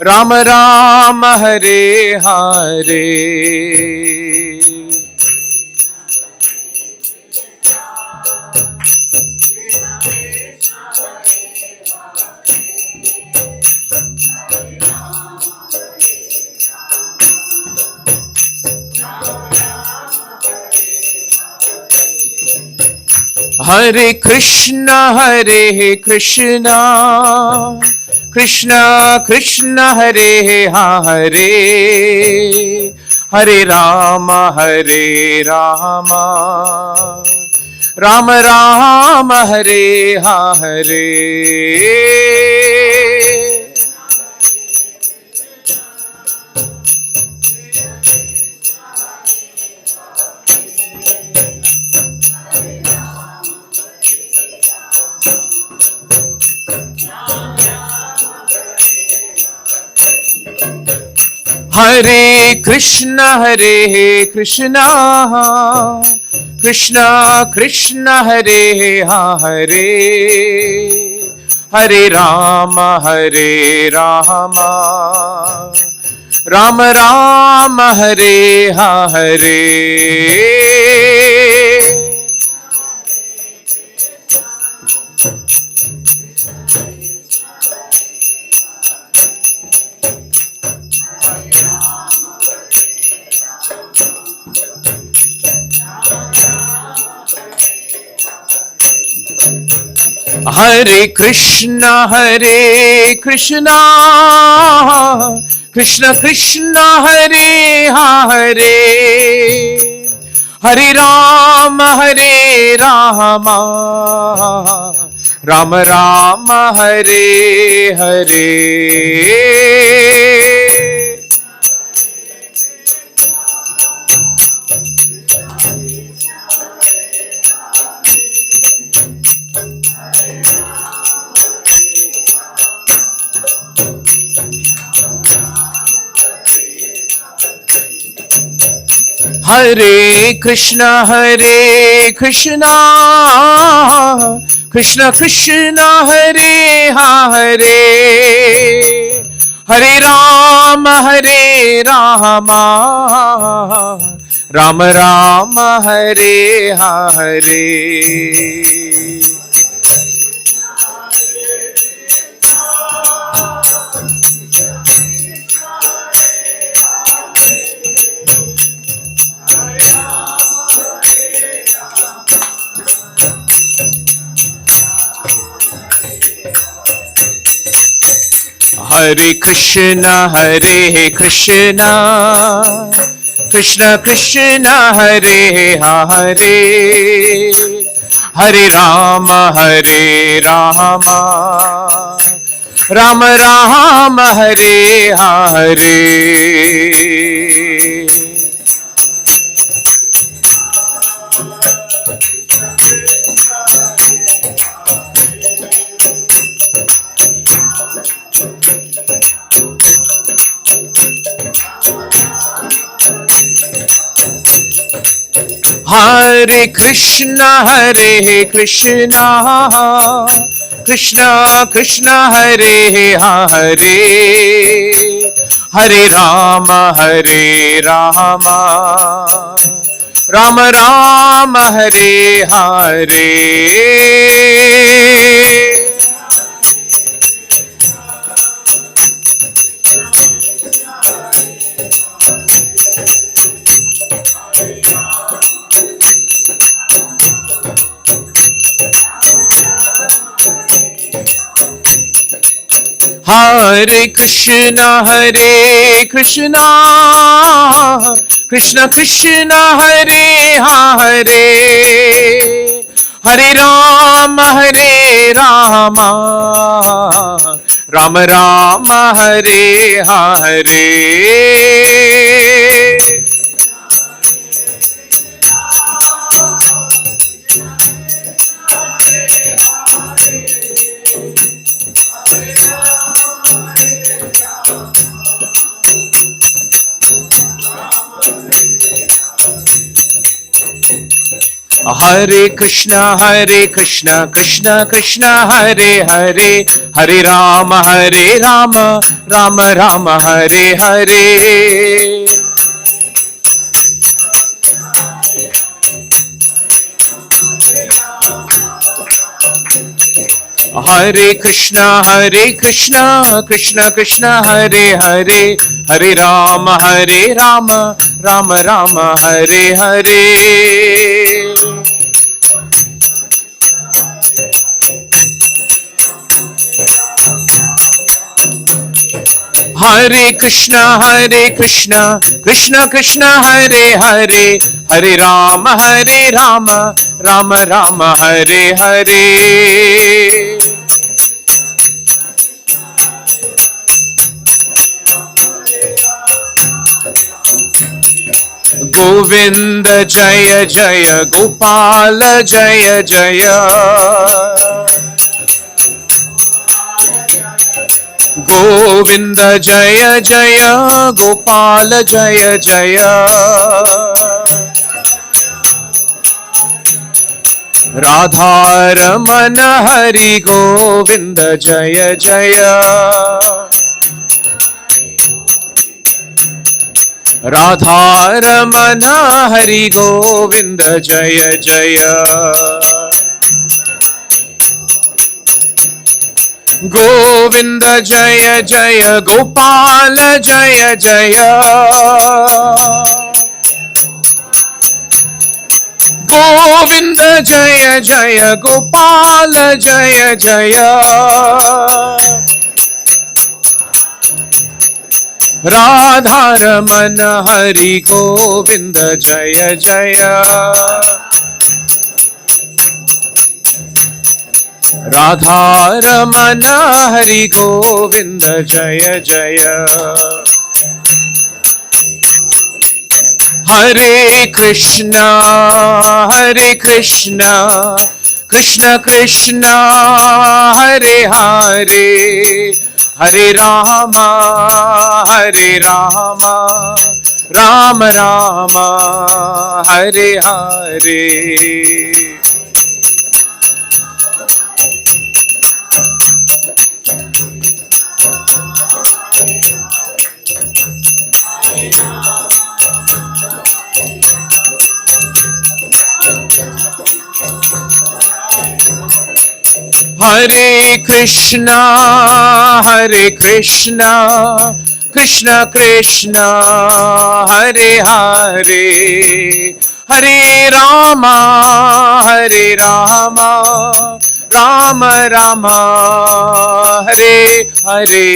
राम राम हरे हरे। हरे कृष्णा कृष्णा कृष्णा हरे हरे, हरे राम राम राम हरे हरे। हरे कृष्णा कृष्णा कृष्णा हरे हरे, हरे राम राम राम हरे हरे। हरे कृष्णा कृष्णा कृष्णा हरे हरे, हरे राम राम राम हरे हरे। हरे कृष्णा कृष्णा कृष्णा हरे हरे, हरे राम राम राम हरे हरे। हरे कृष्णा कृष्णा कृष्णा हरे हरे, हरे राम राम राम हरे हरे। हरे कृष्णा कृष्णा कृष्णा हरे हरे, हरे राम राम राम हरे हरे। हरे कृष्णा कृष्णा कृष्णा हरे हरे, हरे राम राम राम हरे हरे। हरे Krishna Krishna Krishna Hare Hare, Hare Rama, Rama Rama, Hare Hare. Hare Krishna, Krishna Krishna, Hare Hare, Hare Rama, Rama Rama, Hare Hare. Hare Krishna, Krishna Krishna, Hare Hare, Hare Rama, Rama Rama, Hare Hare. Govinda Jaya Jaya, Gopala Jaya Jaya. Govinda Jaya Jaya, Gopala Jaya Jaya. Radharamana Hari Govinda Jaya Jaya. Radharamana Hari Govinda Jaya Jaya. Govinda Jaya Jaya, Gopala Jaya Jaya. Govinda Jaya Jaya, Gopala Jaya Jaya. Radharamana Hari Govinda Jaya Jaya. Radharamana Hari Govinda Jaya Jaya. Hare Krishna, Krishna Krishna, Hare Hare, Hare Rama, Rama Rama, Hare Hare. Hare Krishna, Krishna Krishna, Hare Hare, Hare Rama, Rama Rama, Hare Hare.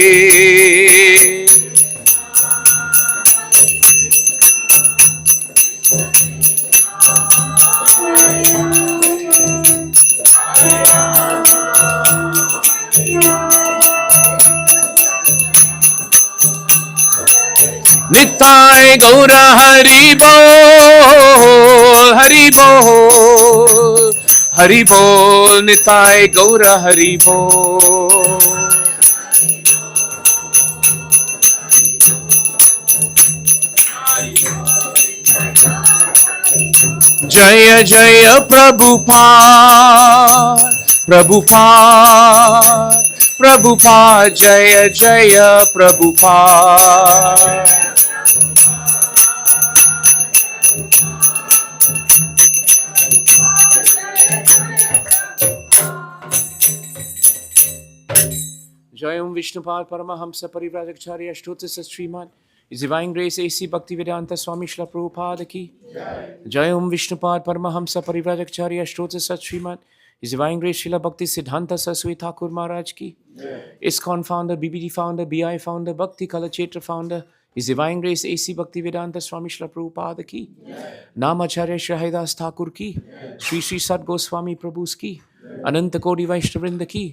Nitai Gaura Hari Bol, Hari Bol, Hari Bol, Nitai Gaura Hari Bol. Jaya Jaya Prabhupada, Prabhupada, Jaya Jaya Prabhupada. Jai Om Vishnupad Paramahamsa Parivrajacharya Ashtota Sastriman. His Divine Grace A.C. Bhaktivedanta Swami Srila Prabhupada ki. Jai Om Vishnupad Paramahamsa Parivrajacharya Ashtota Sastriman. His Divine Grace Srila Bhakti Siddhanta Saraswati Thakur Maharaj ki. ISKCON founder, BBD founder, BI founder, Bhakti Kalachetra founder. His Divine Grace A.C. Bhaktivedanta Swami Srila Prabhupada ki. Namacharya Shri Haridas Thakur ki. Shri Shri Sat Goswami Prabhu's ki. अनंत कोटि वैष्णववृंद की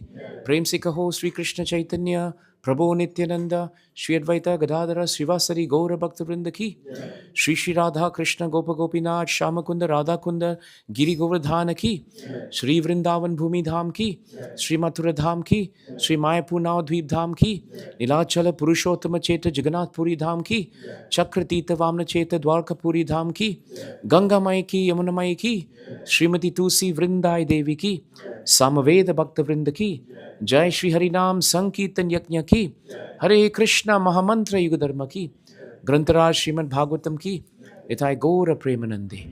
प्रेम से कहो श्री कृष्ण चैतन्य प्रभु नित्यानंद श्री अद्वैत गदाधर श्रीवासरी गौर भक्त वृंद की श्री श्री राधा कृष्ण गोप गोपीनाथ श्याम कुंद राधा कुंद गिरि गोवर्धन की श्री वृंदावन भूमि धाम की श्री मथुरा धाम की श्री मायापुर नाव द्वीप धाम की नीलाचल पुरुषोत्तम चेत जगन्नाथपुरी धाम की चक्रतीत वामन चेत द्वारकापुरी धाम की गंगामय की यमुनामय की श्रीमती तुलसी वृंदाई देवी की सामवेद भक्त वृंद की Jai Shri Harinam Sankirtan Yaknya ki, Hare Krishna Mahamantra Yugadharma ki, Grantaraj Srimad Bhagavatam ki, Itai Gaura Premanande.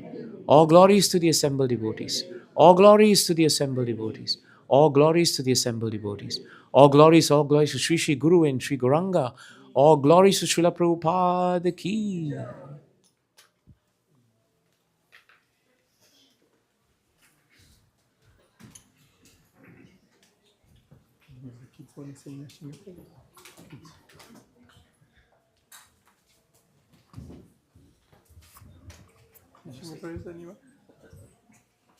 All glories to the assembled devotees. All glories to the assembled devotees. All glories to the assembled devotees. All glories to Sri Sri Guru and Sri Gauranga. All glories to Srila Prabhupada ki.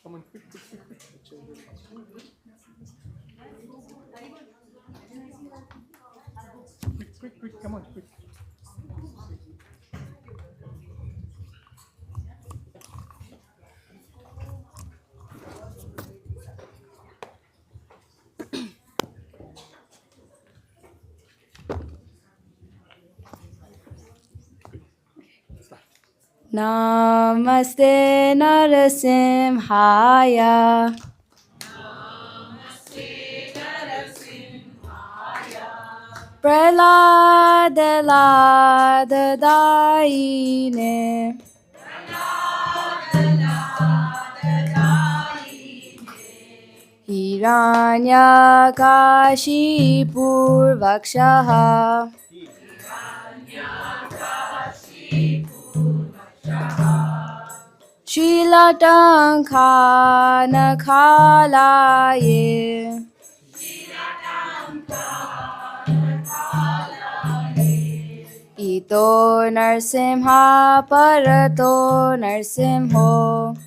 Come on, quick. Quick, come on, quick. Namaste Narasimhaya. Praladadayine. Hiranyakashipurvakshaha. Shilatankanakalaye. Ito Narsimha Parato Narsimho.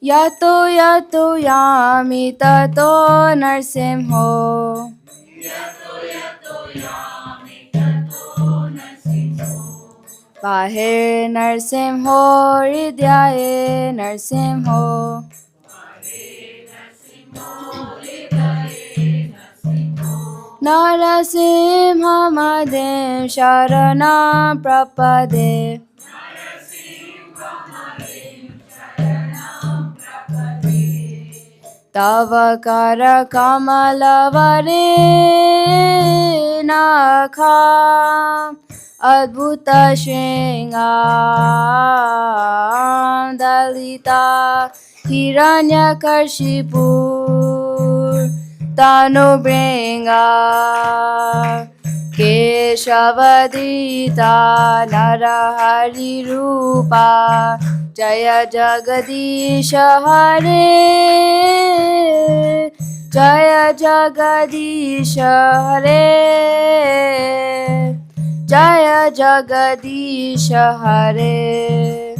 Yato yato yami tato Narsimho. Bahe Narsimho Hridyaye Narsimho. Narasimha Madhim Sharanam Prapade. Tava kara kamalavare nakha adbhuta shringam dalita hiranyakashipur tanubringa keshavadita narahari rupa. Jaya Jagadisha Hare, Jaya Jagadisha Hare, Jaya Jagadisha Hare.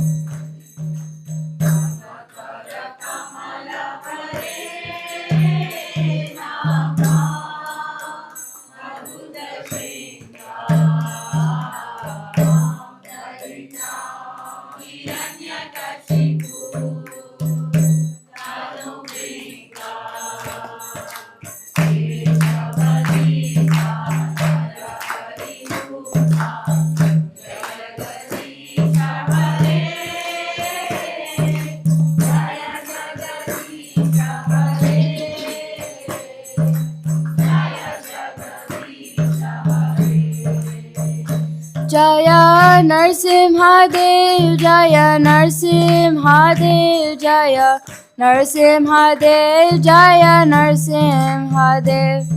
Jaya Narsimha Dev, Jaya Narsimha Dev, Jaya Narsimha Dev, Jaya Narsimha Dev.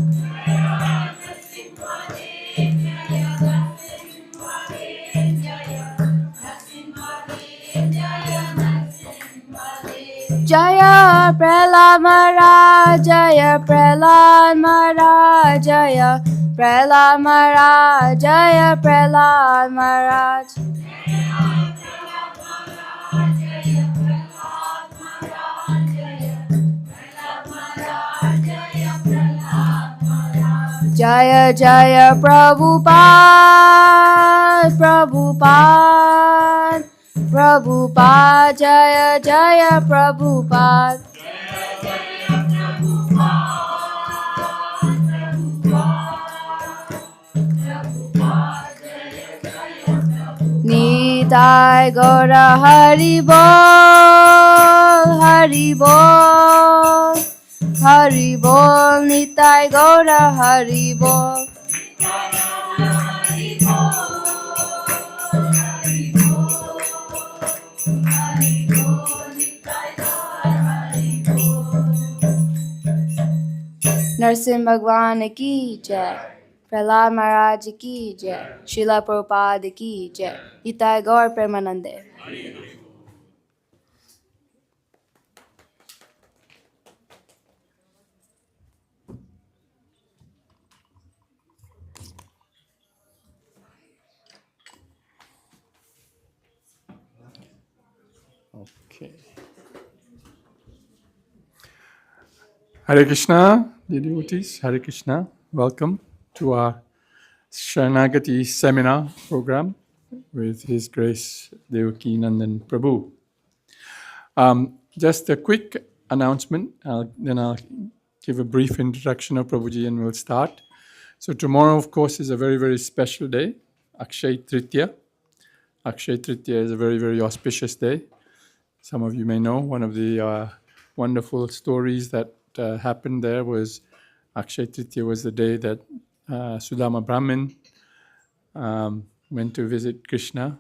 Jaya Prahlad Maharaj, Jaya Prahlad Maharaj, Jaya Prahlad Maharaj, Jaya Prahlad Maharaj. Jaya Jaya Prabhupada, Prabhupada, Prabhupada, Jaya Jaya Prabhupada. Nitai Gaura Hari Bol, Hari Bol, Hari Bol, Nitai Gaura Hari Bol. Narsim Bhagwan ki jai, Prahlad Maharaj ki jai, Srila Prabhupada ki jai, Nitai Gaur Premanande. Okay. Hare Krishna, dear devotees. Hare Krishna. Welcome to our Saranagati seminar program with His Grace Devakinandan Prabhu. Just a quick announcement, then I'll give a brief introduction of Prabhuji and we'll start. So tomorrow, of course, is a very, very special day, Akshay Tritiya. Akshay Tritiya is a very, very auspicious day. Some of you may know one of the wonderful stories that happened there was Akshay Tritiya was the day that Sudama Brahmin went to visit Krishna,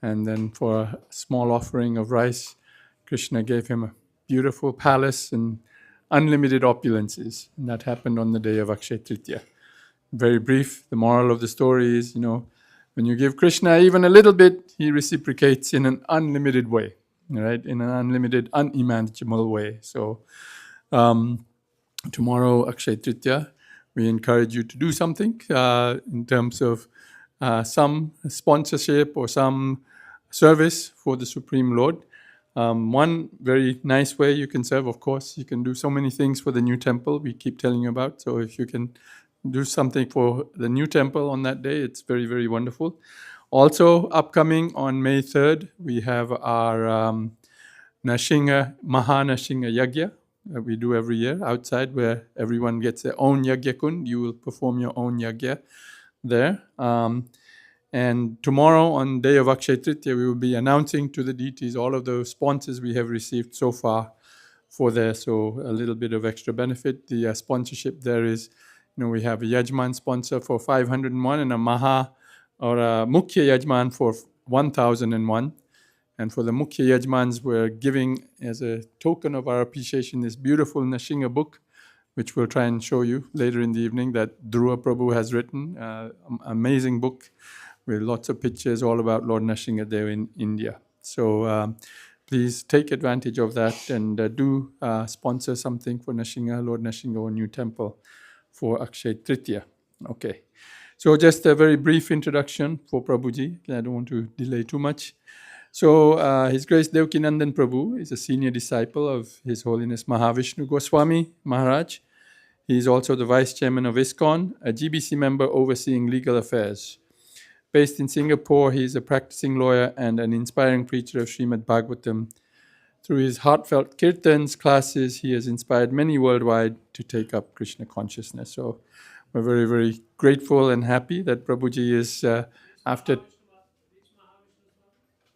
and then for a small offering of rice, Krishna gave him a beautiful palace and unlimited opulences. And that happened on the day of Akshay Tritiya. Very brief, the moral of the story is, when you give Krishna even a little bit, he reciprocates in an unlimited way, right? In an unlimited, unimaginable way. So tomorrow, Akshay Tritiya, we encourage you to do something in terms of some sponsorship or some service for the Supreme Lord. One very nice way you can serve, of course, you can do so many things for the new temple we keep telling you about. So if you can do something for the new temple on that day, it's very, very wonderful. Also, upcoming on May 3rd, we have our Nashinga, Maha Nashinga Yagya that we do every year outside, where everyone gets their own Yagya Kund. You will perform your own Yagya there. And tomorrow, on day of Akshay Tritiya, we will be announcing to the deities all of the sponsors we have received so far for there. So a little bit of extra benefit. The sponsorship there is, we have a Yajman sponsor for 501 and a Maha or a Mukhya Yajman for 1001. And for the Mukhya Yajmans, we're giving as a token of our appreciation this beautiful Nashinga book, which we'll try and show you later in the evening, that Dhruva Prabhu has written. Amazing book with lots of pictures all about Lord Nashinga there in India. So please take advantage of that and do sponsor something for Nashinga, Lord Nashinga, or New Temple for Akshay Tritiya. Okay. So just a very brief introduction for Prabhuji. I don't want to delay too much. So His Grace Devakinandan Prabhu is a senior disciple of His Holiness Mahavishnu Goswami Maharaj. He is also the Vice Chairman of ISKCON, a GBC member overseeing legal affairs. Based in Singapore, he is a practicing lawyer and an inspiring preacher of Srimad Bhagavatam. Through his heartfelt kirtans classes, he has inspired many worldwide to take up Krishna consciousness. So we're very, very grateful and happy that Prabhuji is after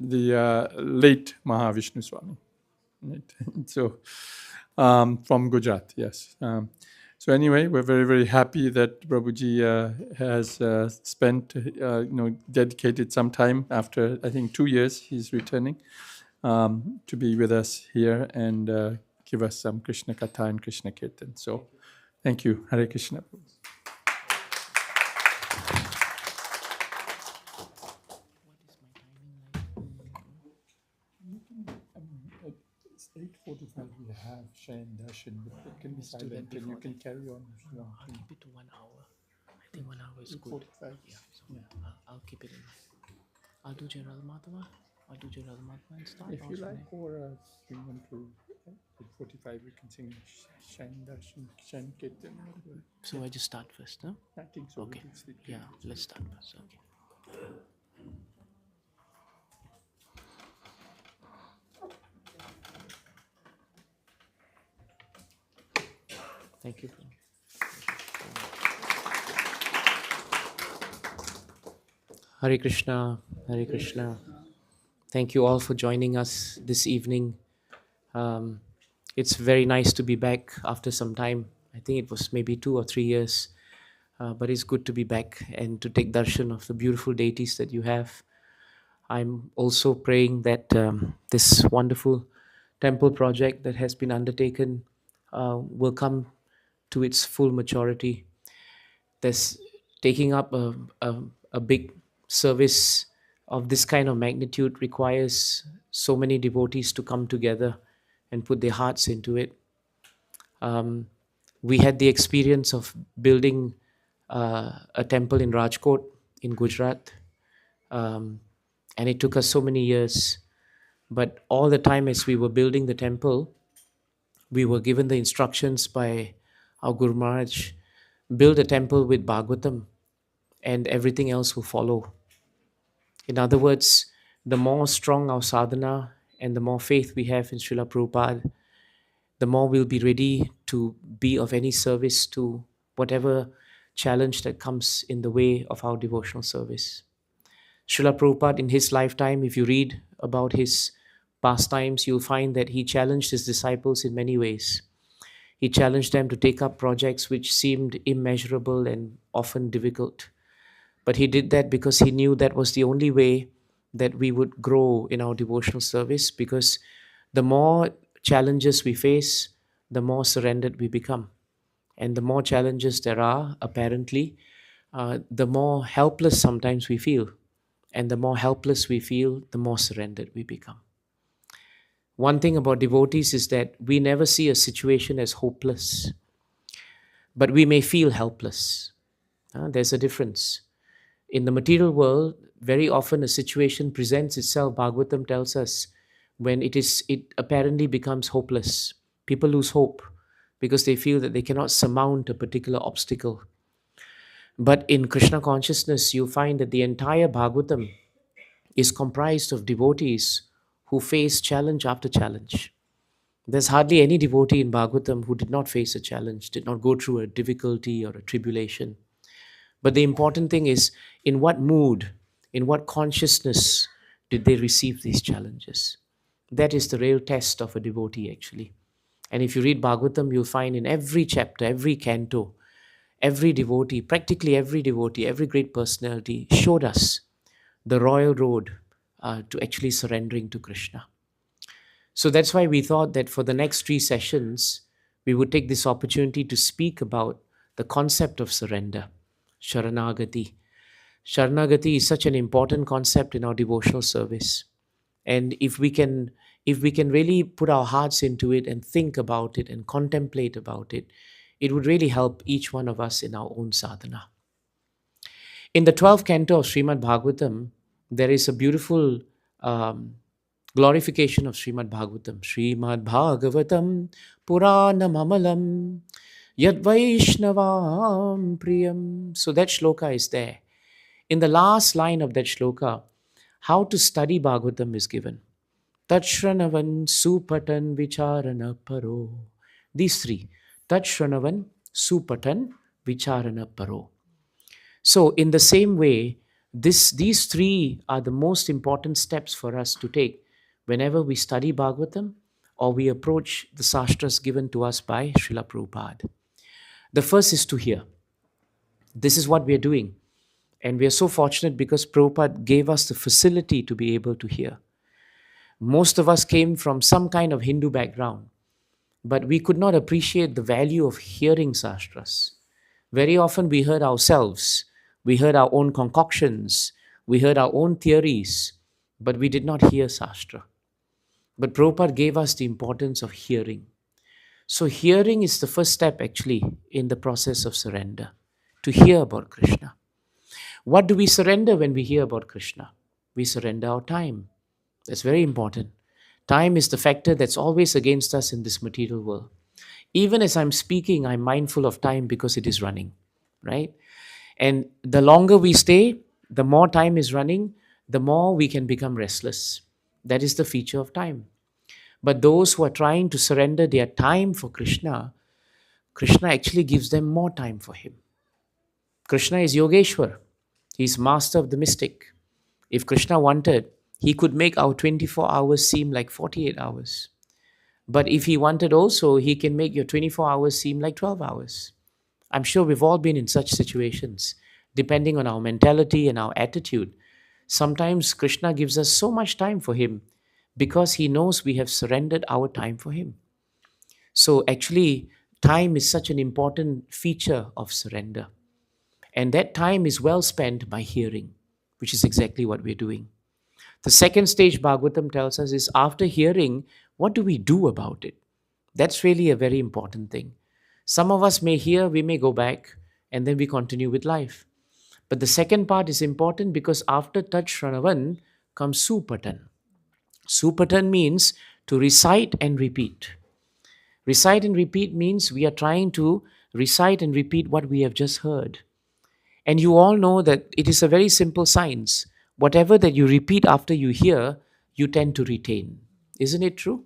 the late Mahavishnu Swami. Right? So from Gujarat, yes. So anyway, we're very, very happy that Prabhuji has spent, dedicated some time after, I think, 2 years, he's returning to be with us here and give us some Krishna Katha and Krishna Kirtan. So thank you. Hare Krishna. It's 8:45. We have Shayan Darshan, but it can be silent and you can carry on if you want. I'll keep it to 1 hour. I think 1 hour is good. 8:45. Yeah, so I'll keep it in mind. I'll do General Madhava. I'll do General Madhava and start. If you like, or we want to 8:45, we can sing Shayan Darshan, Shayan Kirtan. So I just start first, no? I think so. Okay. Yeah, let's start first. Okay. Thank you. Hare Krishna, Hare Krishna. Thank you all for joining us this evening. It's very nice to be back after some time. I think it was maybe 2 or 3 years, but it's good to be back and to take darshan of the beautiful deities that you have. I'm also praying that this wonderful temple project that has been undertaken will come to its full maturity. There's taking up a big service of this kind of magnitude requires so many devotees to come together and put their hearts into it. We had the experience of building a temple in Rajkot in Gujarat, and it took us so many years. But all the time as we were building the temple, we were given the instructions by our Guru Maharaj, build a temple with Bhagavatam and everything else will follow. In other words, the more strong our sadhana and the more faith we have in Srila Prabhupada, the more we'll be ready to be of any service to whatever challenge that comes in the way of our devotional service. Srila Prabhupada, in his lifetime, if you read about his pastimes, you'll find that he challenged his disciples in many ways. He challenged them to take up projects which seemed immeasurable and often difficult. But he did that because he knew that was the only way that we would grow in our devotional service, because the more challenges we face, the more surrendered we become. And the more challenges there are, apparently, the more helpless sometimes we feel. And the more helpless we feel, the more surrendered we become. One thing about devotees is that we never see a situation as hopeless, but we may feel helpless. There's a difference. In the material world, very often a situation presents itself, Bhagavatam tells us, when it apparently becomes hopeless. People lose hope because they feel that they cannot surmount a particular obstacle. But in Krishna consciousness, you find that the entire Bhagavatam is comprised of devotees who face challenge after challenge. There's hardly any devotee in Bhagavatam who did not face a challenge, did not go through a difficulty or a tribulation. But the important thing is, in what mood, in what consciousness did they receive these challenges? That is the real test of a devotee, actually. And if you read Bhagavatam, you'll find in every chapter, every canto, every devotee, practically every devotee, every great personality showed us the royal road to actually surrendering to Krishna. So that's why we thought that for the next 3 sessions, we would take this opportunity to speak about the concept of surrender, Saranagati. Saranagati is such an important concept in our devotional service. And if we can really put our hearts into it and think about it and contemplate about it, it would really help each one of us in our own sadhana. In the 12th canto of Srimad Bhagavatam, there is a beautiful glorification of Srimad Bhagavatam. Srimad Bhagavatam Puranam Amalam Yad Vaishnavam Priyam. So that shloka is there. In the last line of that shloka, how to study Bhagavatam is given. Tachranavan Supatan Vicharana Paro. These 3. Tachranavan Supatan Vicharana Paro. So in the same way, these 3 are the most important steps for us to take whenever we study Bhagavatam or we approach the sastras given to us by Srila Prabhupada. The first is to hear. This is what we are doing. And we are so fortunate because Prabhupada gave us the facility to be able to hear. Most of us came from some kind of Hindu background, but we could not appreciate the value of hearing sastras. Very often we heard ourselves, we heard our own concoctions, we heard our own theories, but we did not hear sastra. But Prabhupada gave us the importance of hearing. So hearing is the first step actually in the process of surrender, to hear about Krishna. What do we surrender when we hear about Krishna? We surrender our time. That's very important. Time is the factor that's always against us in this material world. Even as I'm speaking, I'm mindful of time because it is running, right? And the longer we stay, the more time is running, the more we can become restless. That is the feature of time. But those who are trying to surrender their time for Krishna, Krishna actually gives them more time for him. Krishna is Yogeshwar. He is master of the mystic. If Krishna wanted, he could make our 24 hours seem like 48 hours. But if he wanted also, he can make your 24 hours seem like 12 hours. I'm sure we've all been in such situations, depending on our mentality and our attitude. Sometimes Krishna gives us so much time for him because he knows we have surrendered our time for him. So actually, time is such an important feature of surrender. And that time is well spent by hearing, which is exactly what we're doing. The second stage, Bhagavatam tells us, is after hearing, what do we do about it? That's really a very important thing. Some of us may hear, we may go back, and then we continue with life. But the second part is important because after Tat Shranavan comes Supatan. Supatan means to recite and repeat. Recite and repeat means we are trying to recite and repeat what we have just heard. And you all know that it is a very simple science. Whatever that you repeat after you hear, you tend to retain. Isn't it true?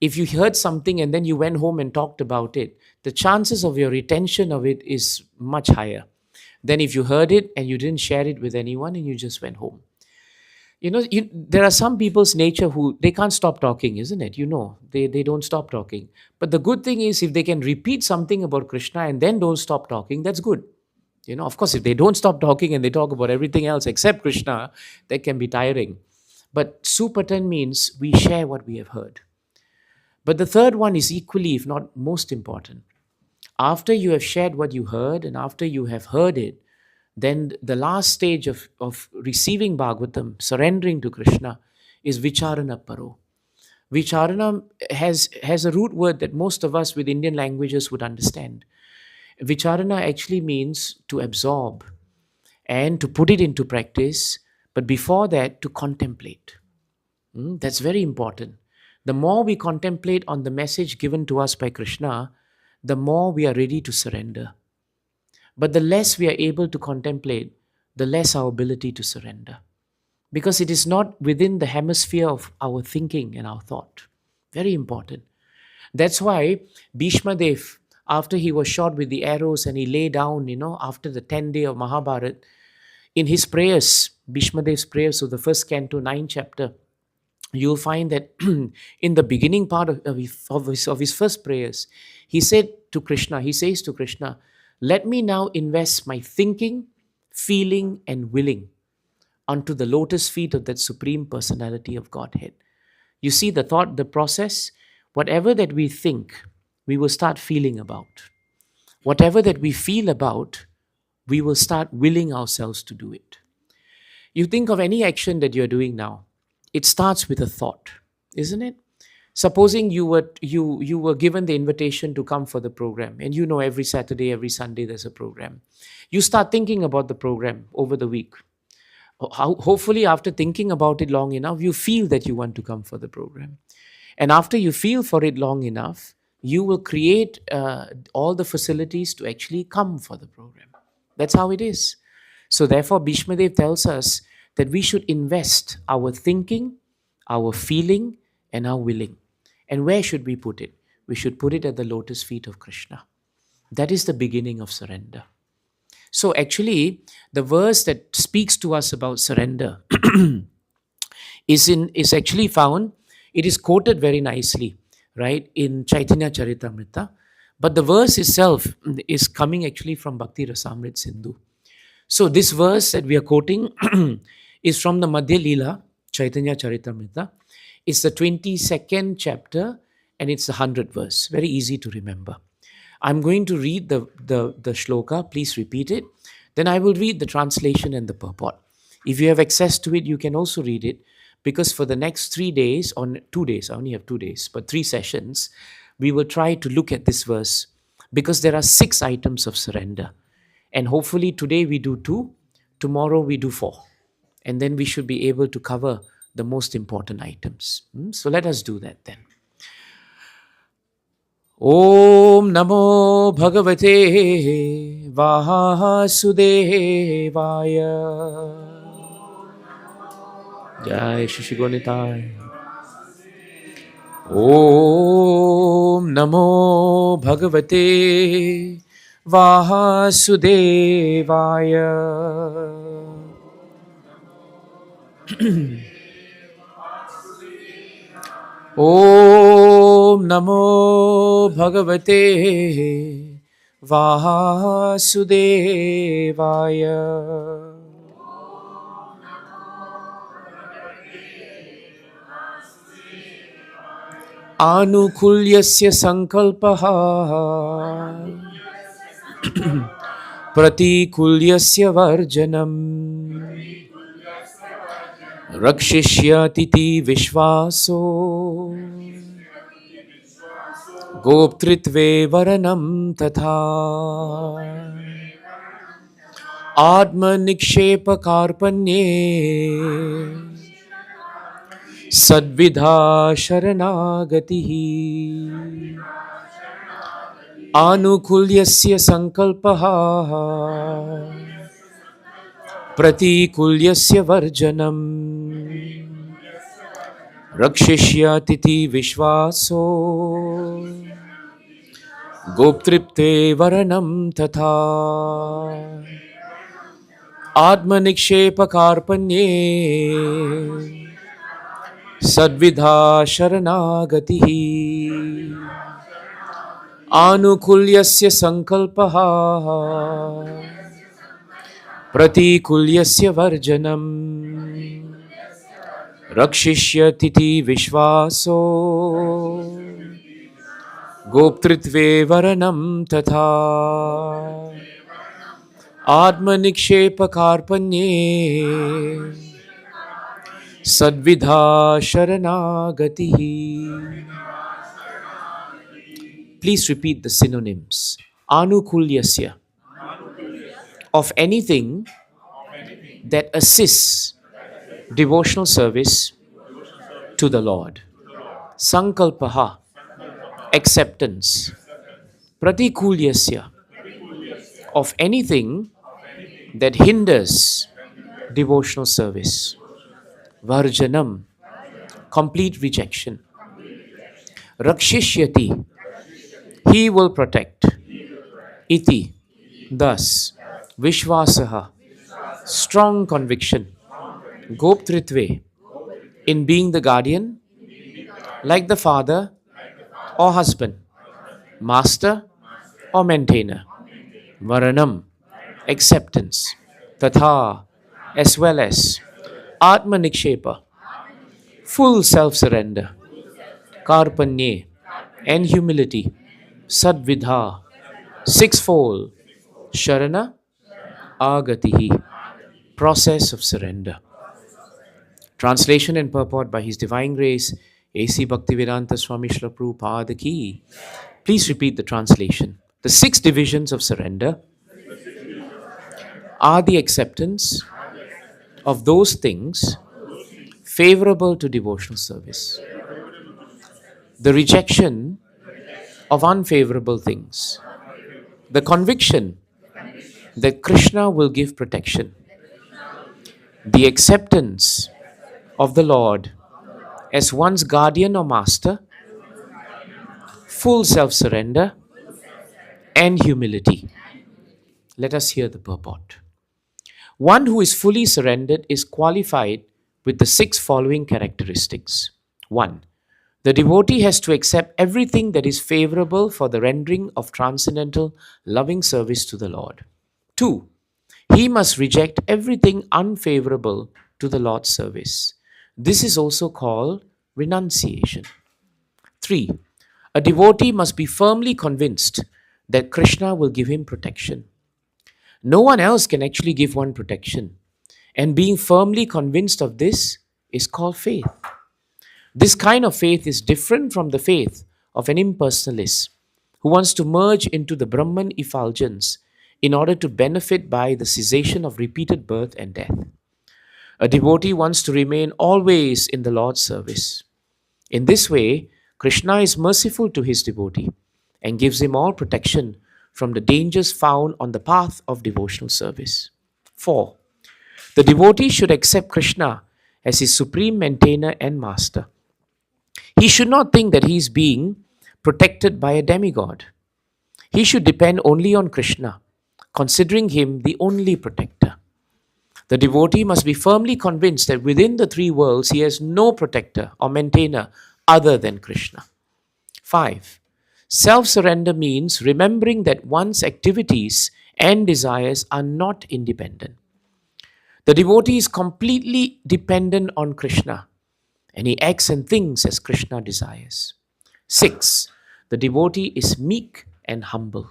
If you heard something and then you went home and talked about it, the chances of your retention of it is much higher than if you heard it and you didn't share it with anyone and you just went home. There are some people's nature who they can't stop talking, isn't it? They don't stop talking. But the good thing is if they can repeat something about Krishna and then don't stop talking, that's good. Of course, if they don't stop talking and they talk about everything else except Krishna, that can be tiring. But Supatan means we share what we have heard. But the third one is equally, if not most important. After you have shared what you heard and after you have heard it, then the last stage of receiving Bhagavatam, surrendering to Krishna, is Vicharana Paro. Vicharana has a root word that most of us with Indian languages would understand. Vicharana actually means to absorb and to put it into practice, but before that, to contemplate. That's very important. The more we contemplate on the message given to us by Krishna, the more we are ready to surrender. But the less we are able to contemplate, the less our ability to surrender. Because it is not within the hemisphere of our thinking and our thought. Very important. That's why Bhishma Dev, after he was shot with the arrows and he lay down, after the 10th day of Mahabharat, in his prayers, Bhishma Dev's prayers of the first canto, 9th chapter, you'll find that in the beginning part of his first prayers, he says to Krishna, let me now invest my thinking, feeling, and willing onto the lotus feet of that Supreme Personality of Godhead. You see the thought, the process, whatever that we think, we will start feeling about. Whatever that we feel about, we will start willing ourselves to do it. You think of any action that you're doing now, it starts with a thought, isn't it? Supposing you were given the invitation to come for the program, and every Saturday, every Sunday there's a program. You start thinking about the program over the week. Hopefully, after thinking about it long enough, you feel that you want to come for the program. And after you feel for it long enough, you will create all the facilities to actually come for the program. That's how it is. So therefore, Bhishma Dev tells us that we should invest our thinking, our feeling, and our willing. And where should we put it? We should put it at the lotus feet of Krishna. That is the beginning of surrender. So actually, the verse that speaks to us about surrender is actually found, it is quoted very nicely, right, in Chaitanya Charitamrita. But the verse itself is coming actually from Bhakti Rasamrit Sindhu. So this verse that we are quoting is from the Madhya Leela, Chaitanya Charitamrita. It's the 22nd chapter and it's the 100th verse. Very easy to remember. I'm going to read the shloka. Please repeat it. Then I will read the translation and the purport. If you have access to it, you can also read it, because for the next 3 days, or 2 days, I only have 2 days, but 3 sessions, we will try to look at this verse, because there are 6 items of surrender. And hopefully today we do 2, tomorrow we do 4. And then we should be able to cover the most important items. So let us do that then. Om Namo Bhagavate Vasudevaya. Jai Shri Gonitai. Om Namo Bhagavate Vasudevaya. Om Namo Bhagavate Vasudevaya. Anukulyasya sankalpaha Pratikulyasya varjanam Rakshishyatiti vishvaso Goptritve varanam tatha Atma nikshepa karpanye Sadvidha sharanagatihi Anukulyasya sankalpaha Pratikulyasya varjanam Rakshishyatiti vishvaso Goptripte varanam tatha Atma nikshepa karpanye Sadvidha sharanagatihi Anukulyasya sankalpaha Pratikulyasya varjanam Rakshishyatiti vishvaso Goptritve varanam tatha Atma nikshepa karpanye Sadvidha sharanagatihi. Please repeat the synonyms. Anukulyasya, of anything that assists devotional service to the Lord. Sankalpaha, acceptance. Pratikulyasya, of anything that hinders devotional service. Varjanam, complete rejection. Rakshishyati, he will protect. Iti, thus. Vishvasaha, strong conviction. Goptritve, in being the guardian, like the father or husband, master or maintainer. Varanam, acceptance. Tatha, as well as. Atma nikshepa, full self-surrender. Karpanye, and humility. Sadvidha, sixfold. Sharana, agatihi, process of surrender. Translation and purport by His Divine Grace, A.C. Bhaktivedanta Swami Srila Prabhupada Ki. Please repeat the translation. The 6 divisions of surrender are the acceptance of those things favorable to devotional service, the rejection of unfavorable things, the conviction that Krishna will give protection, the acceptance of the Lord as one's guardian or master, full self-surrender, and humility. Let us hear the purport. One who is fully surrendered is qualified with the 6 following characteristics. 1. The devotee has to accept everything that is favorable for the rendering of transcendental loving service to the Lord. 2. He must reject everything unfavorable to the Lord's service. This is also called renunciation. 3. A devotee must be firmly convinced that Krishna will give him protection. No one else can actually give one protection. And being firmly convinced of this is called faith. This kind of faith is different from the faith of an impersonalist who wants to merge into the Brahman effulgence in order to benefit by the cessation of repeated birth and death. A devotee wants to remain always in the Lord's service. In this way, Krishna is merciful to his devotee and gives him all protection from the dangers found on the path of devotional service. 4. The devotee should accept Krishna as his supreme maintainer and master. He should not think that he is being protected by a demigod. He should depend only on Krishna, considering him the only protector. The devotee must be firmly convinced that within the 3 worlds he has no protector or maintainer other than Krishna. 5. Self-surrender means remembering that one's activities and desires are not independent. The devotee is completely dependent on Krishna, and he acts and thinks as Krishna desires. 6. The devotee is meek and humble.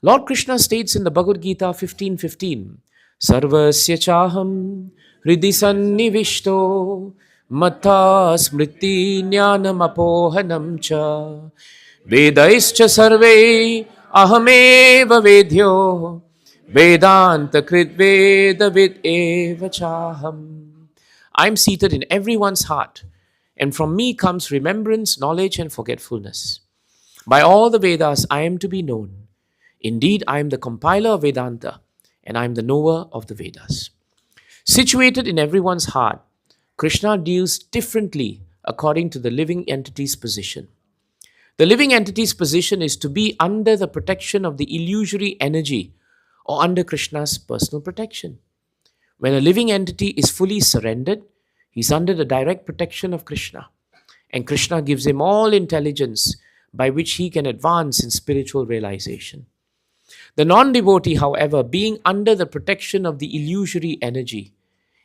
Lord Krishna states in the Bhagavad Gita 15:15, Sarvasya chaham hridhi sannivishto matha smriti jnanam apohanam cha vedaischa sarve ahameva vedhyo vedanta krit vedavid eva chaham. I am seated in everyone's heart, and from me comes remembrance, knowledge, and forgetfulness. By all the Vedas I am to be known. Indeed, I am the compiler of Vedanta, and I am the knower of the Vedas. Situated in everyone's heart, Krishna deals differently according to the living entity's position. The living entity's position is to be under the protection of the illusory energy or under Krishna's personal protection. When a living entity is fully surrendered, he is under the direct protection of Krishna, and Krishna gives him all intelligence by which he can advance in spiritual realization. The non-devotee, however, being under the protection of the illusory energy,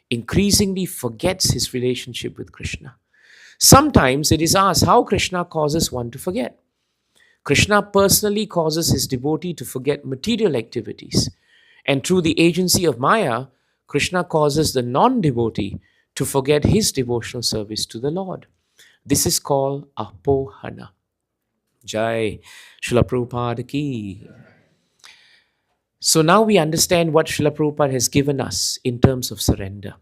increasingly forgets his relationship with Krishna. Sometimes it is asked how Krishna causes one to forget. Krishna personally causes his devotee to forget material activities, and through the agency of Maya, Krishna causes the non-devotee to forget his devotional service to the Lord. This is called apohana. Jai Srila Prabhupada ki. So now we understand what Srila Prabhupada has given us in terms of surrender.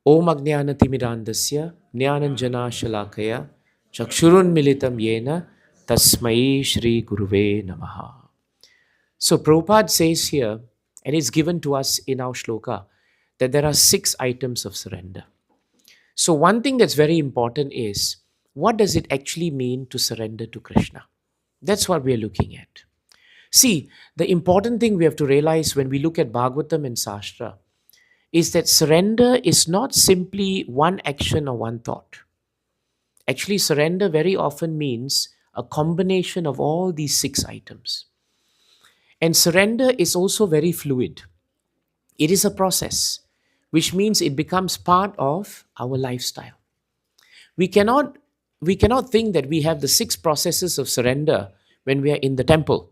Om Ajnana Timirandasya Jnananjana Shalakaya Chakshurun Militam Yena Tasmai Shri Guruve Namaha. So Prabhupada says here, and it's given to us in our shloka, that there are 6 items of surrender. So one thing that's very important is, what does it actually mean to surrender to Krishna? That's what we are looking at. See, the important thing we have to realize when we look at Bhagavatam and Shastra is that surrender is not simply one action or one thought. Actually, surrender very often means a combination of all these 6 items. And surrender is also very fluid. It is a process, which means it becomes part of our lifestyle. We cannot think that we have the 6 processes of surrender when we are in the temple.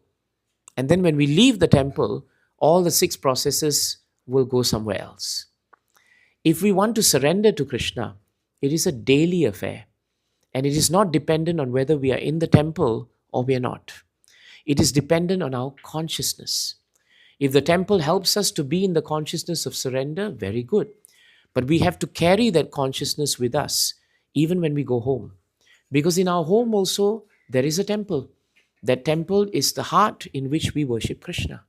And then when we leave the temple, all the 6 processes will go somewhere else. If we want to surrender to Krishna, it is a daily affair. And it is not dependent on whether we are in the temple or we are not. It is dependent on our consciousness. If the temple helps us to be in the consciousness of surrender, very good. But we have to carry that consciousness with us, even when we go home. Because in our home also, there is a temple. That temple is the heart in which we worship Krishna.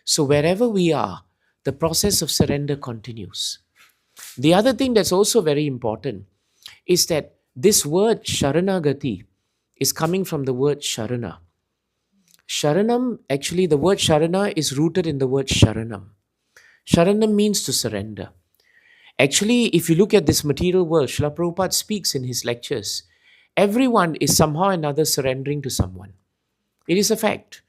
So wherever we are, the process of surrender continues. The other thing that's also very important is that this word Saranagati is coming from the word Sharana. Sharanam, actually the word Sharana is rooted in the word Sharanam. Sharanam means to surrender. Actually, if you look at this material world, Srila Prabhupada speaks in his lectures, everyone is somehow or another surrendering to someone. It is a fact.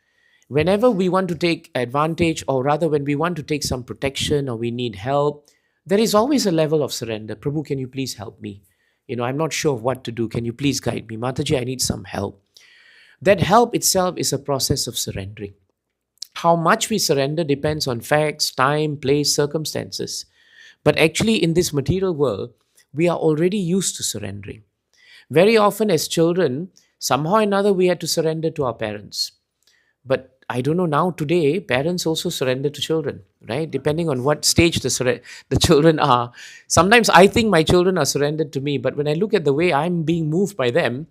Whenever we want to take advantage, or rather when we want to take some protection or we need help, there is always a level of surrender. Prabhu, can you please help me? I'm not sure of what to do. Can you please guide me? Mataji, I need some help. That help itself is a process of surrendering. How much we surrender depends on facts, time, place, circumstances. But actually in this material world, we are already used to surrendering. Very often as children, somehow or another we had to surrender to our parents. But I don't know, now today, parents also surrender to children, right? Depending on what stage the children are. Sometimes I think my children are surrendered to me, but when I look at the way I'm being moved by them,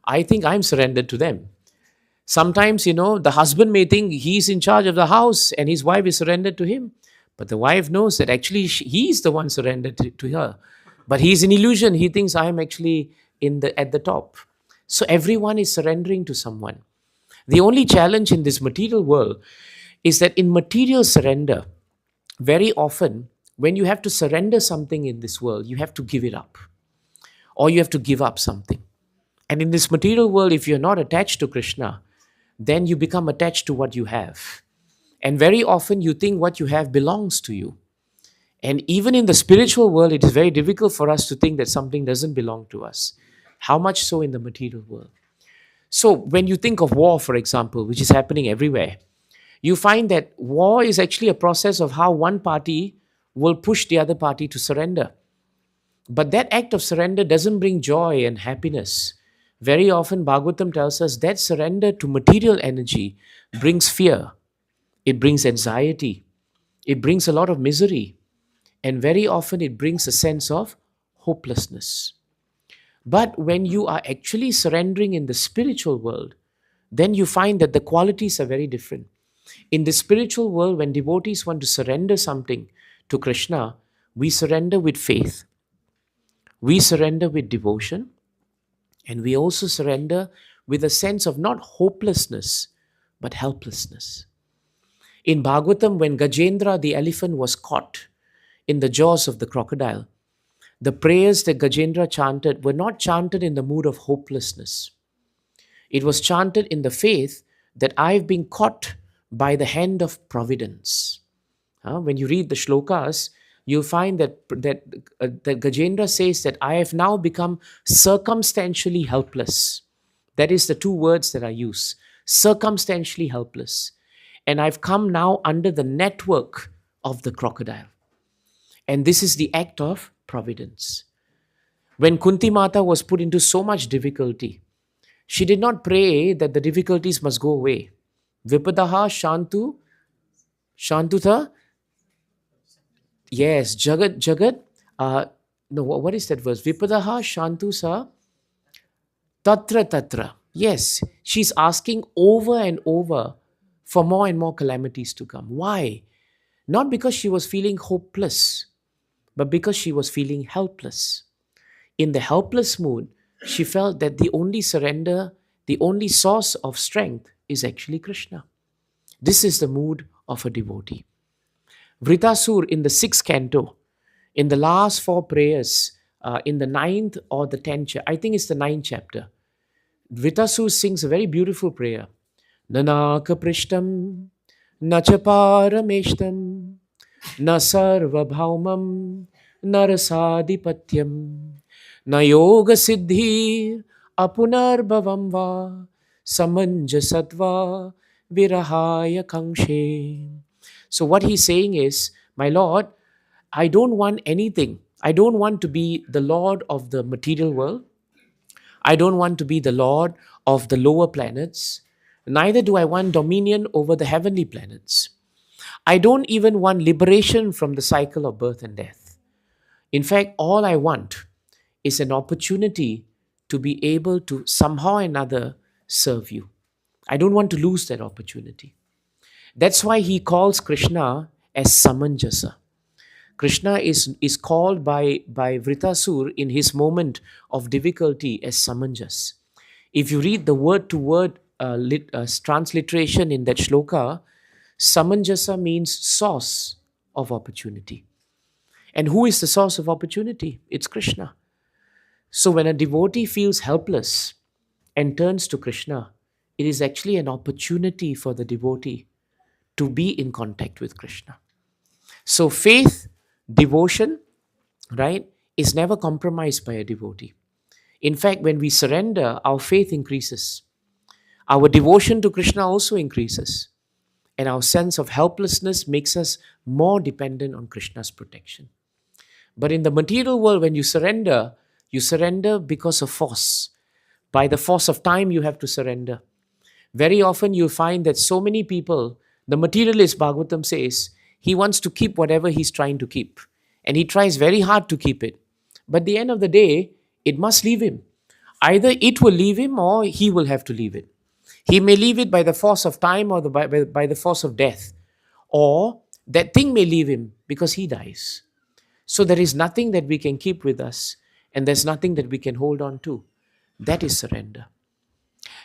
I think I'm surrendered to them. Sometimes, the husband may think he's in charge of the house and his wife is surrendered to him. But the wife knows that actually he's the one surrendered to her. But he's in illusion. He thinks I'm actually at the top. So everyone is surrendering to someone. The only challenge in this material world is that in material surrender, very often when you have to surrender something in this world, you have to give it up. or you have to give up something. And in this material world, if you're not attached to Krishna, then you become attached to what you have. And very often you think what you have belongs to you. And even in the spiritual world, it is very difficult for us to think that something doesn't belong to us. How much so in the material world? So when you think of war, for example, which is happening everywhere, you find that war is actually a process of how one party will push the other party to surrender. But that act of surrender doesn't bring joy and happiness. Very often, Bhagavatam tells us that surrender to material energy brings fear, it brings anxiety, it brings a lot of misery, and very often it brings a sense of hopelessness. But when you are actually surrendering in the spiritual world, then you find that the qualities are very different. In the spiritual world, when devotees want to surrender something to Krishna, we surrender with faith, we surrender with devotion, and we also surrender with a sense of not hopelessness, but helplessness. In Bhagavatam, when Gajendra the elephant was caught in the jaws of the crocodile, the prayers that Gajendra chanted were not chanted in the mood of hopelessness. It was chanted in the faith that I've been caught by the hand of providence. When you read the shlokas, you'll find that Gajendra says that I have now become circumstantially helpless. That is the two words that I use, circumstantially helpless. And I've come now under the network of the crocodile. And this is the act of providence. When Kunti Mata was put into so much difficulty, she did not pray that the difficulties must go away. Vipadaha Shantutha. Yes, Jagat. No, what is that verse? Vipadaha Shantu Sa Tatra Tatra. Yes, she's asking over and over for more and more calamities to come. Why? Not because she was feeling hopeless, but because she was feeling helpless. In the helpless mood, she felt that the only surrender, the only source of strength is actually Krishna. This is the mood of a devotee. Vritasur in the 6th canto, in the last 4 prayers, in the 9th or the 10th, I think it's the 9th chapter, Vritasur sings a very beautiful prayer. Nanaka prishtam, nachaparameshtam, na sarvabhaumam, narasadhipatyam, na yoga siddhir, apunarbhavam va, samanjasatva, virahaya kangshe. So what he's saying is, my Lord, I don't want anything. I don't want to be the Lord of the material world. I don't want to be the Lord of the lower planets. Neither do I want dominion over the heavenly planets. I don't even want liberation from the cycle of birth and death. In fact, all I want is an opportunity to be able to somehow or another serve you. I don't want to lose that opportunity. That's why he calls Krishna as Samanjasa. Krishna is called by Vritasur in his moment of difficulty as Samanjas. If you read the word-to-word transliteration in that shloka, Samanjasa means source of opportunity. And who is the source of opportunity? It's Krishna. So when a devotee feels helpless and turns to Krishna, it is actually an opportunity for the devotee to be in contact with Krishna. So faith, devotion, right, is never compromised by a devotee. In fact, when we surrender, our faith increases. Our devotion to Krishna also increases. And our sense of helplessness makes us more dependent on Krishna's protection. But in the material world, when you surrender because of force. By the force of time, you have to surrender. Very often you'll find that so many people, the materialist, Bhagavatam says, he wants to keep whatever he's trying to keep. And he tries very hard to keep it. But at the end of the day, it must leave him. Either it will leave him or he will have to leave it. He may leave it by the force of time or by the force of death. Or that thing may leave him because he dies. So there is nothing that we can keep with us. And there's nothing that we can hold on to. That is surrender.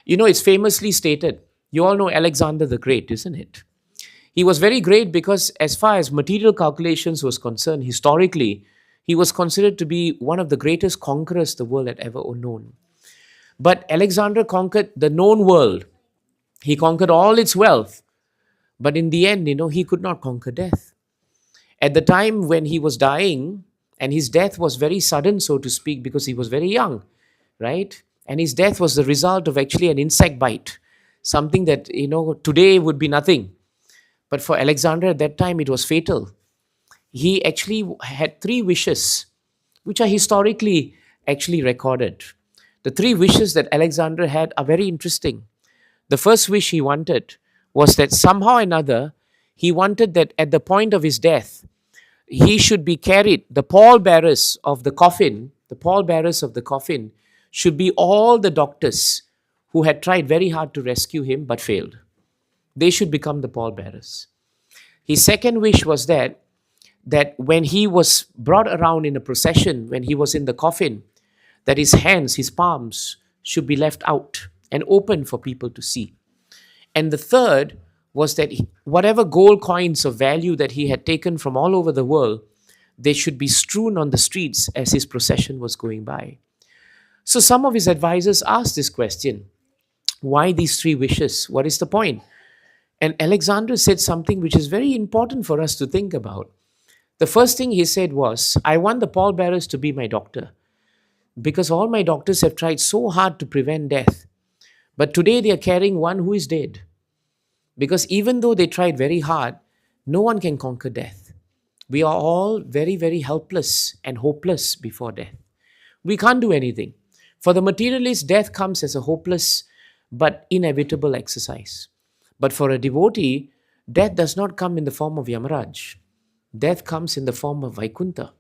You know, it's famously stated. You all know Alexander the Great, isn't it? He was very great because as far as material calculations was concerned, historically, He was considered to be one of the greatest conquerors the world had ever known. But Alexander conquered the known world. He conquered all its wealth. But in the end, he could not conquer death. At the time when he was dying, and his death was very sudden, so to speak, because he was very young, right? And his death was the result of actually an insect bite, something that, today would be nothing. But for Alexander at that time, it was fatal. He actually had 3 wishes, which are historically actually recorded. The 3 wishes that Alexander had are very interesting. The first wish he wanted was that somehow or another, he wanted that at the point of his death, he should be carried, the pallbearers of the coffin, should be all the doctors who had tried very hard to rescue him but failed. They should become the pallbearers. His second wish was that when he was brought around in a procession, when he was in the coffin, that his hands, his palms, should be left out and open for people to see. And the third was that whatever gold coins of value that he had taken from all over the world, they should be strewn on the streets as his procession was going by. So some of his advisors asked this question, why these 3 wishes? What is the point? And Alexander said something which is very important for us to think about. The first thing he said was, I want the pallbearers to be my doctor, because all my doctors have tried so hard to prevent death. But today they are carrying one who is dead. Because even though they tried very hard, no one can conquer death. We are all very, very helpless and hopeless before death. We can't do anything. For the materialist, death comes as a hopeless but inevitable exercise. But for a devotee, death does not come in the form of Yamaraj. Death comes in the form of Vaikuntha.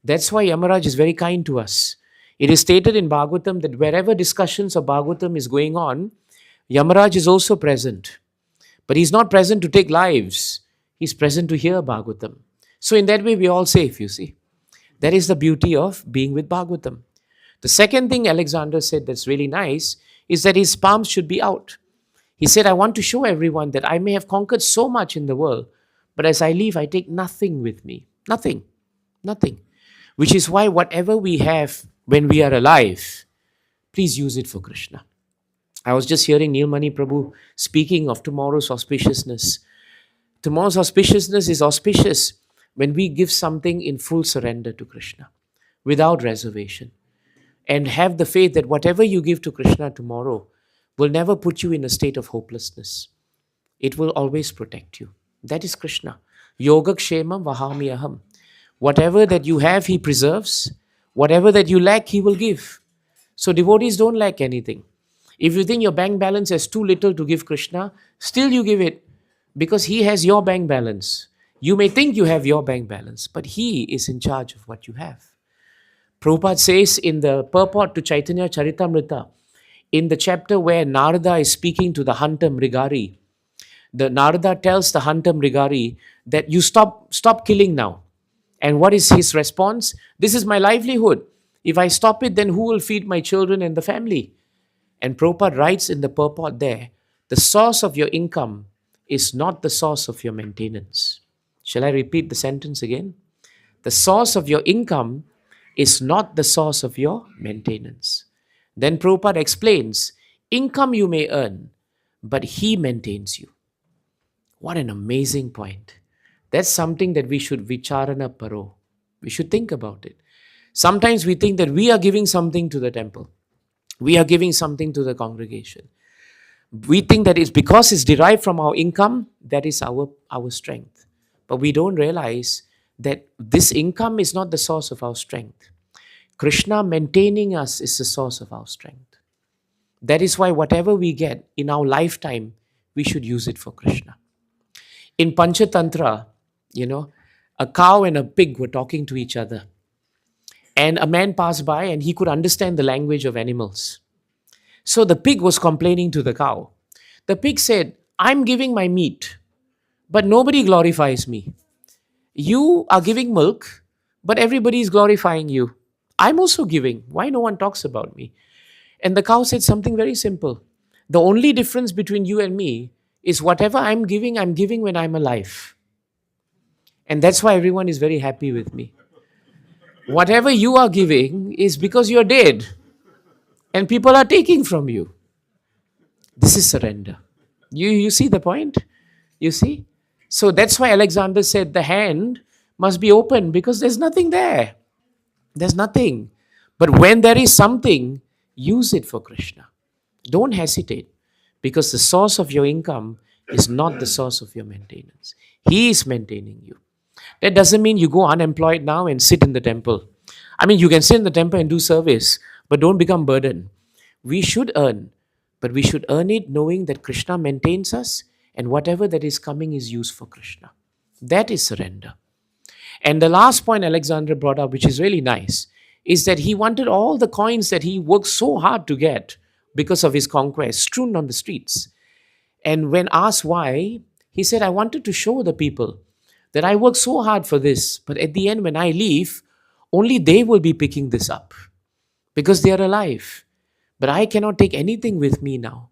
That's why Yamaraj is very kind to us. It is stated in Bhagavatam that wherever discussions of Bhagavatam is going on, Yamaraj is also present. But he's not present to take lives. He's present to hear Bhagavatam. So in that way, we're all safe, you see. That is the beauty of being with Bhagavatam. The second thing Alexander said that's really nice is that his palms should be out. He said, I want to show everyone that I may have conquered so much in the world, but as I leave, I take nothing with me. Nothing. Nothing. Which is why whatever we have when we are alive, please use it for Krishna. I was just hearing Nilmani Prabhu speaking of tomorrow's auspiciousness. Tomorrow's auspiciousness is auspicious when we give something in full surrender to Krishna, without reservation. And have the faith that whatever you give to Krishna tomorrow will never put you in a state of hopelessness. It will always protect you. That is Krishna. Yoga kshemam vahamyaham. Whatever that you have, He preserves. Whatever that you lack, He will give. So devotees don't lack anything. If you think your bank balance has too little to give Krishna, still you give it because He has your bank balance. You may think you have your bank balance, but He is in charge of what you have. Prabhupada says in the purport to Chaitanya Charitamrita, in the chapter where Narada is speaking to the hunter Mrigari, the Narada tells the hunter Mrigari that you stop killing now. And what is his response? This is my livelihood. If I stop it, then who will feed my children and the family? And Prabhupada writes in the purport there, the source of your income is not the source of your maintenance. Shall I repeat the sentence again? The source of your income is not the source of your maintenance. Then Prabhupada explains, income you may earn, but He maintains you. What an amazing point. That's something that we should vicharana paro. We should think about it. Sometimes we think that we are giving something to the temple. We are giving something to the congregation. We think that it's because it's derived from our income, that is our strength. But we don't realize that this income is not the source of our strength. Krishna maintaining us is the source of our strength. That is why whatever we get in our lifetime, we should use it for Krishna. In Panchatantra, a cow and a pig were talking to each other. And a man passed by and he could understand the language of animals. So the pig was complaining to the cow. The pig said, I'm giving my meat, but nobody glorifies me. You are giving milk, but everybody is glorifying you. I'm also giving. Why no one talks about me? And the cow said something very simple. The only difference between you and me is whatever I'm giving when I'm alive. And that's why everyone is very happy with me. Whatever you are giving is because you're dead and people are taking from you. This is surrender. You see the point? You see? So that's why Alexander said the hand must be open because there's nothing there. There's nothing. But when there is something, use it for Krishna. Don't hesitate because the source of your income is not the source of your maintenance. He is maintaining you. That doesn't mean you go unemployed now and sit in the temple. I mean, you can sit in the temple and do service, but don't become burden. We should earn, but we should earn it knowing that Krishna maintains us and whatever that is coming is used for Krishna. That is surrender. And the last point Alexander brought up, which is really nice, is that he wanted all the coins that he worked so hard to get because of his conquest strewn on the streets. And when asked why, he said, I wanted to show the people that I worked so hard for this, but at the end, when I leave, only they will be picking this up because they are alive. But I cannot take anything with me now.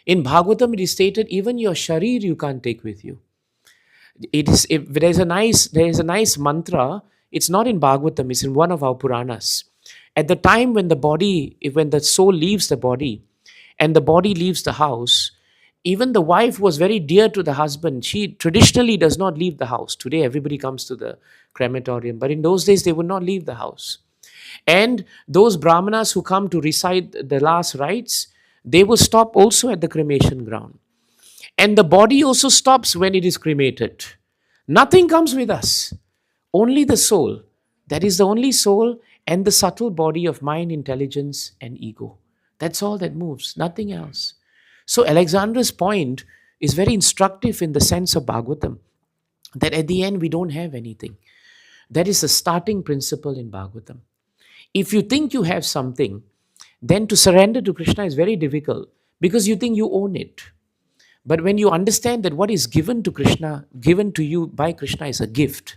In Bhagavatam, it is stated, even your sharir you can't take with you. It is, if there is a nice mantra. It's not in Bhagavatam, it's in one of our Puranas. At the time when when the soul leaves the body and the body leaves the house, even the wife was very dear to the husband. She traditionally does not leave the house. Today everybody comes to the crematorium, but in those days they would not leave the house. And those brahmanas who come to recite the last rites, they will stop also at the cremation ground. And the body also stops when it is cremated. Nothing comes with us. Only the soul. That is the only soul and the subtle body of mind, intelligence, and ego. That's all that moves, nothing else. So Alexander's point is very instructive in the sense of Bhagavatam, that at the end we don't have anything. That is the starting principle in Bhagavatam. If you think you have something, then to surrender to Krishna is very difficult because you think you own it. But when you understand that what is given to Krishna, given to you by Krishna is a gift,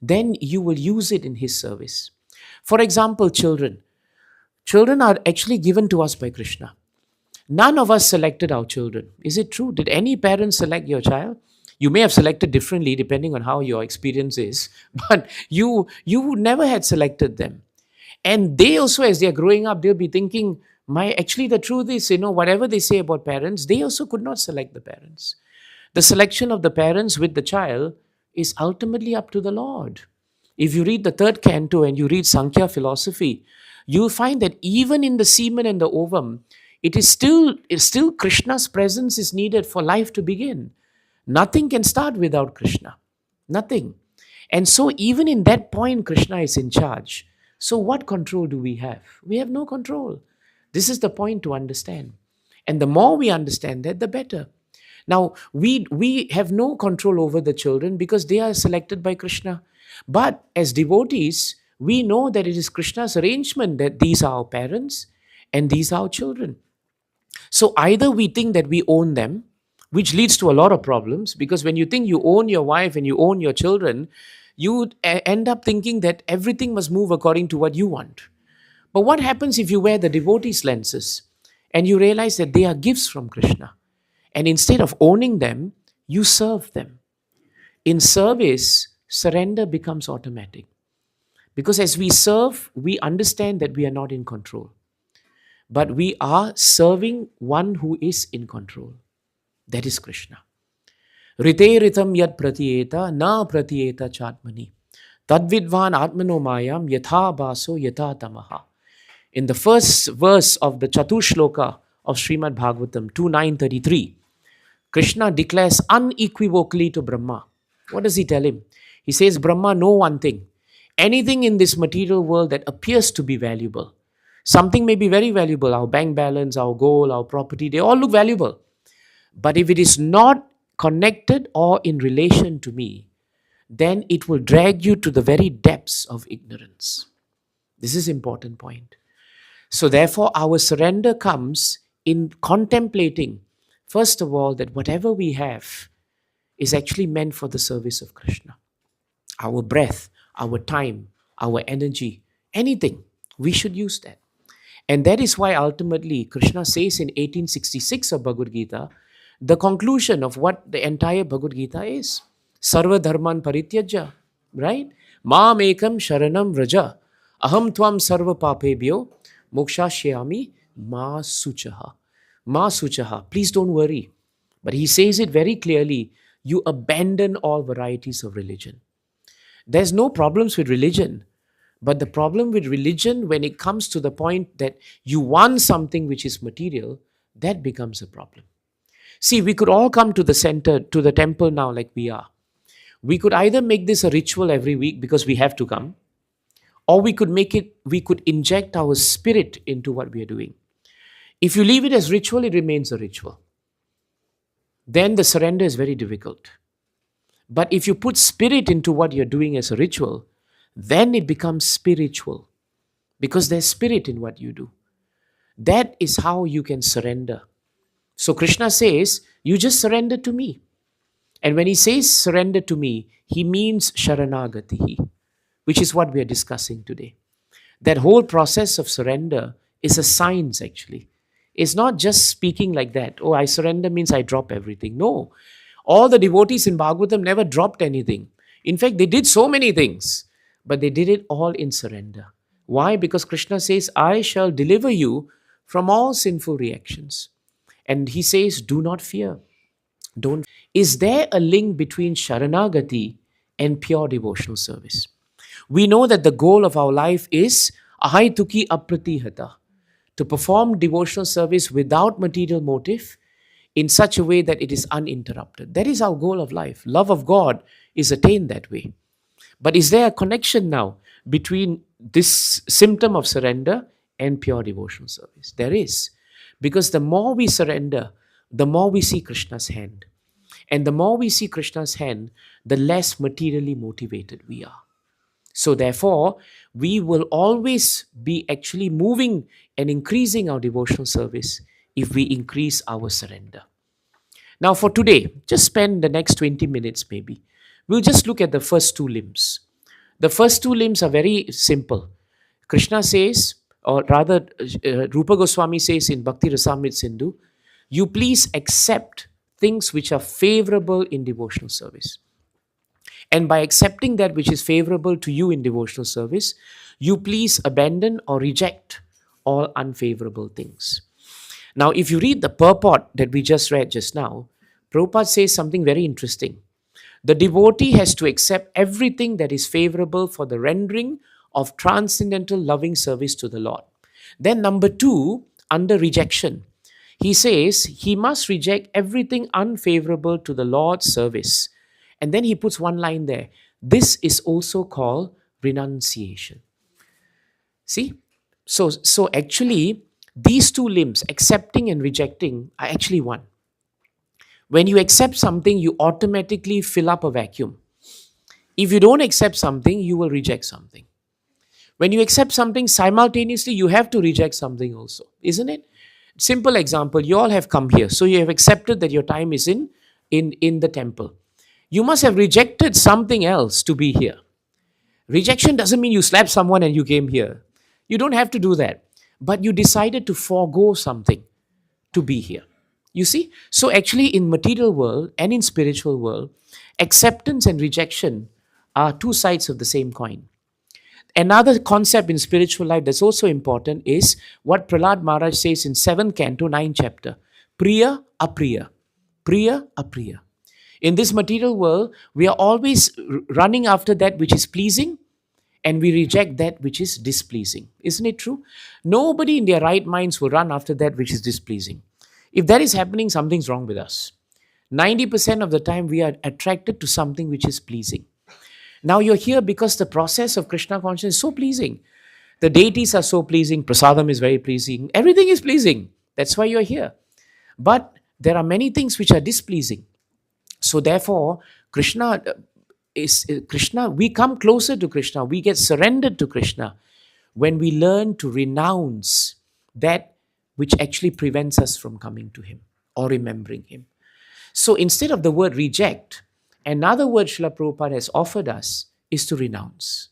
then you will use it in his service. For example, children. Children are actually given to us by Krishna. None of us selected our children. Is it true? Did any parent select your child? You may have selected differently depending on how your experience is, but you never had selected them. And they also, as they are growing up, they'll be thinking, actually the truth is, whatever they say about parents, they also could not select the parents. The selection of the parents with the child is ultimately up to the Lord. If you read the third canto and you read Sankhya philosophy, you'll find that even in the semen and the ovum, it's still Krishna's presence is needed for life to begin. Nothing can start without Krishna. Nothing. And so even in that point, Krishna is in charge. So what control do we have? We have no control. This is the point to understand. And the more we understand that, the better. Now, we have no control over the children because they are selected by Krishna. But as devotees, we know that it is Krishna's arrangement that these are our parents and these are our children. So either we think that we own them, which leads to a lot of problems, because when you think you own your wife and you own your children, you end up thinking that everything must move according to what you want. But what happens if you wear the devotee's lenses and you realize that they are gifts from Krishna? And instead of owning them, you serve them. In service, surrender becomes automatic. Because as we serve, we understand that we are not in control. But we are serving one who is in control. That is Krishna. Rite ritam yad pratiyeta na pratiyeta chatmani. Tadvidvan atmano mayam yatha baso yatha tamaha. In the first verse of the Chatushloka of Srimad Bhagavatam 2.9.33, Krishna declares unequivocally to Brahma. What does he tell him? He says, Brahma, know one thing. Anything in this material world that appears to be valuable, something may be very valuable, our bank balance, our gold, our property, they all look valuable. But if it is not connected or in relation to me, then it will drag you to the very depths of ignorance. This is an important point. So therefore, our surrender comes in contemplating, first of all, that whatever we have is actually meant for the service of Krishna. Our breath, our time, our energy, anything, we should use that. And that is why ultimately Krishna says in 1866 of Bhagavad Gita, the conclusion of what the entire Bhagavad Gita is. Sarva dharman parityajya, right? Maam ekam sharanam vraja, Aham tvam sarva papebhyo mokshashyami ma suchaha. Ma suchaha. Please don't worry. But he says it very clearly. You abandon all varieties of religion. There's no problems with religion. But the problem with religion, when it comes to the point that you want something which is material, that becomes a problem. See, we could all come to the center, to the temple now like we are. We could either make this a ritual every week because we have to come, or we could inject our spirit into what we are doing. If you leave it as ritual, it remains a ritual. Then the surrender is very difficult. But if you put spirit into what you're doing as a ritual, then it becomes spiritual because there's spirit in what you do. That is how you can surrender. So Krishna says, you just surrender to me. And when he says surrender to me, he means Saranagati, which is what we are discussing today. That whole process of surrender is a science actually. It's not just speaking like that. Oh, I surrender means I drop everything. No. All the devotees in Bhagavatam never dropped anything. In fact, they did so many things, but they did it all in surrender. Why? Because Krishna says, I shall deliver you from all sinful reactions. And he says, do not fear. Don't. Is there a link between Sharanagati and pure devotional service? We know that the goal of our life is ahaituki apratihata, to perform devotional service without material motive in such a way that it is uninterrupted. That is our goal of life. Love of God is attained that way. But is there a connection now between this symptom of surrender and pure devotional service? There is. Because the more we surrender, the more we see Krishna's hand. And the more we see Krishna's hand, the less materially motivated we are. So therefore, we will always be actually moving and increasing our devotional service if we increase our surrender. Now for today, just spend the next 20 minutes maybe. We'll just look at the first two limbs. The first two limbs are very simple. Krishna says, or rather Rupa Goswami says in Bhakti Rasamrit Sindhu, you please accept things which are favorable in devotional service. And by accepting that which is favorable to you in devotional service, you please abandon or reject all unfavorable things. Now, if you read the purport that we just read just now, Prabhupada says something very interesting. The devotee has to accept everything that is favorable for the rendering of transcendental loving service to the Lord. Then number 2, under rejection, he says he must reject everything unfavorable to the Lord's service. And then he puts one line there. This is also called renunciation. See? So actually, these two limbs, accepting and rejecting, are actually one. When you accept something, you automatically fill up a vacuum. If you don't accept something, you will reject something. When you accept something, simultaneously, you have to reject something also. Isn't it? Simple example, you all have come here. So you have accepted that your time is in the temple. You must have rejected something else to be here. Rejection doesn't mean you slapped someone and you came here. You don't have to do that. But you decided to forego something to be here. You see? So actually in material world and in spiritual world, acceptance and rejection are two sides of the same coin. Another concept in spiritual life that's also important is what Prahlad Maharaj says in 7th canto, 9th chapter. Priya, apriya. Priya, apriya. In this material world, we are always running after that which is pleasing and we reject that which is displeasing. Isn't it true? Nobody in their right minds will run after that which is displeasing. If that is happening, something's wrong with us. 90% of the time, we are attracted to something which is pleasing. Now you're here because the process of Krishna consciousness is so pleasing. The deities are so pleasing. Prasadam is very pleasing. Everything is pleasing. That's why you're here. But there are many things which are displeasing. So therefore, Krishna, we come closer to Krishna. We get surrendered to Krishna when we learn to renounce that which actually prevents us from coming to Him or remembering Him. So instead of the word reject, another word Srila Prabhupada has offered us is to renounce.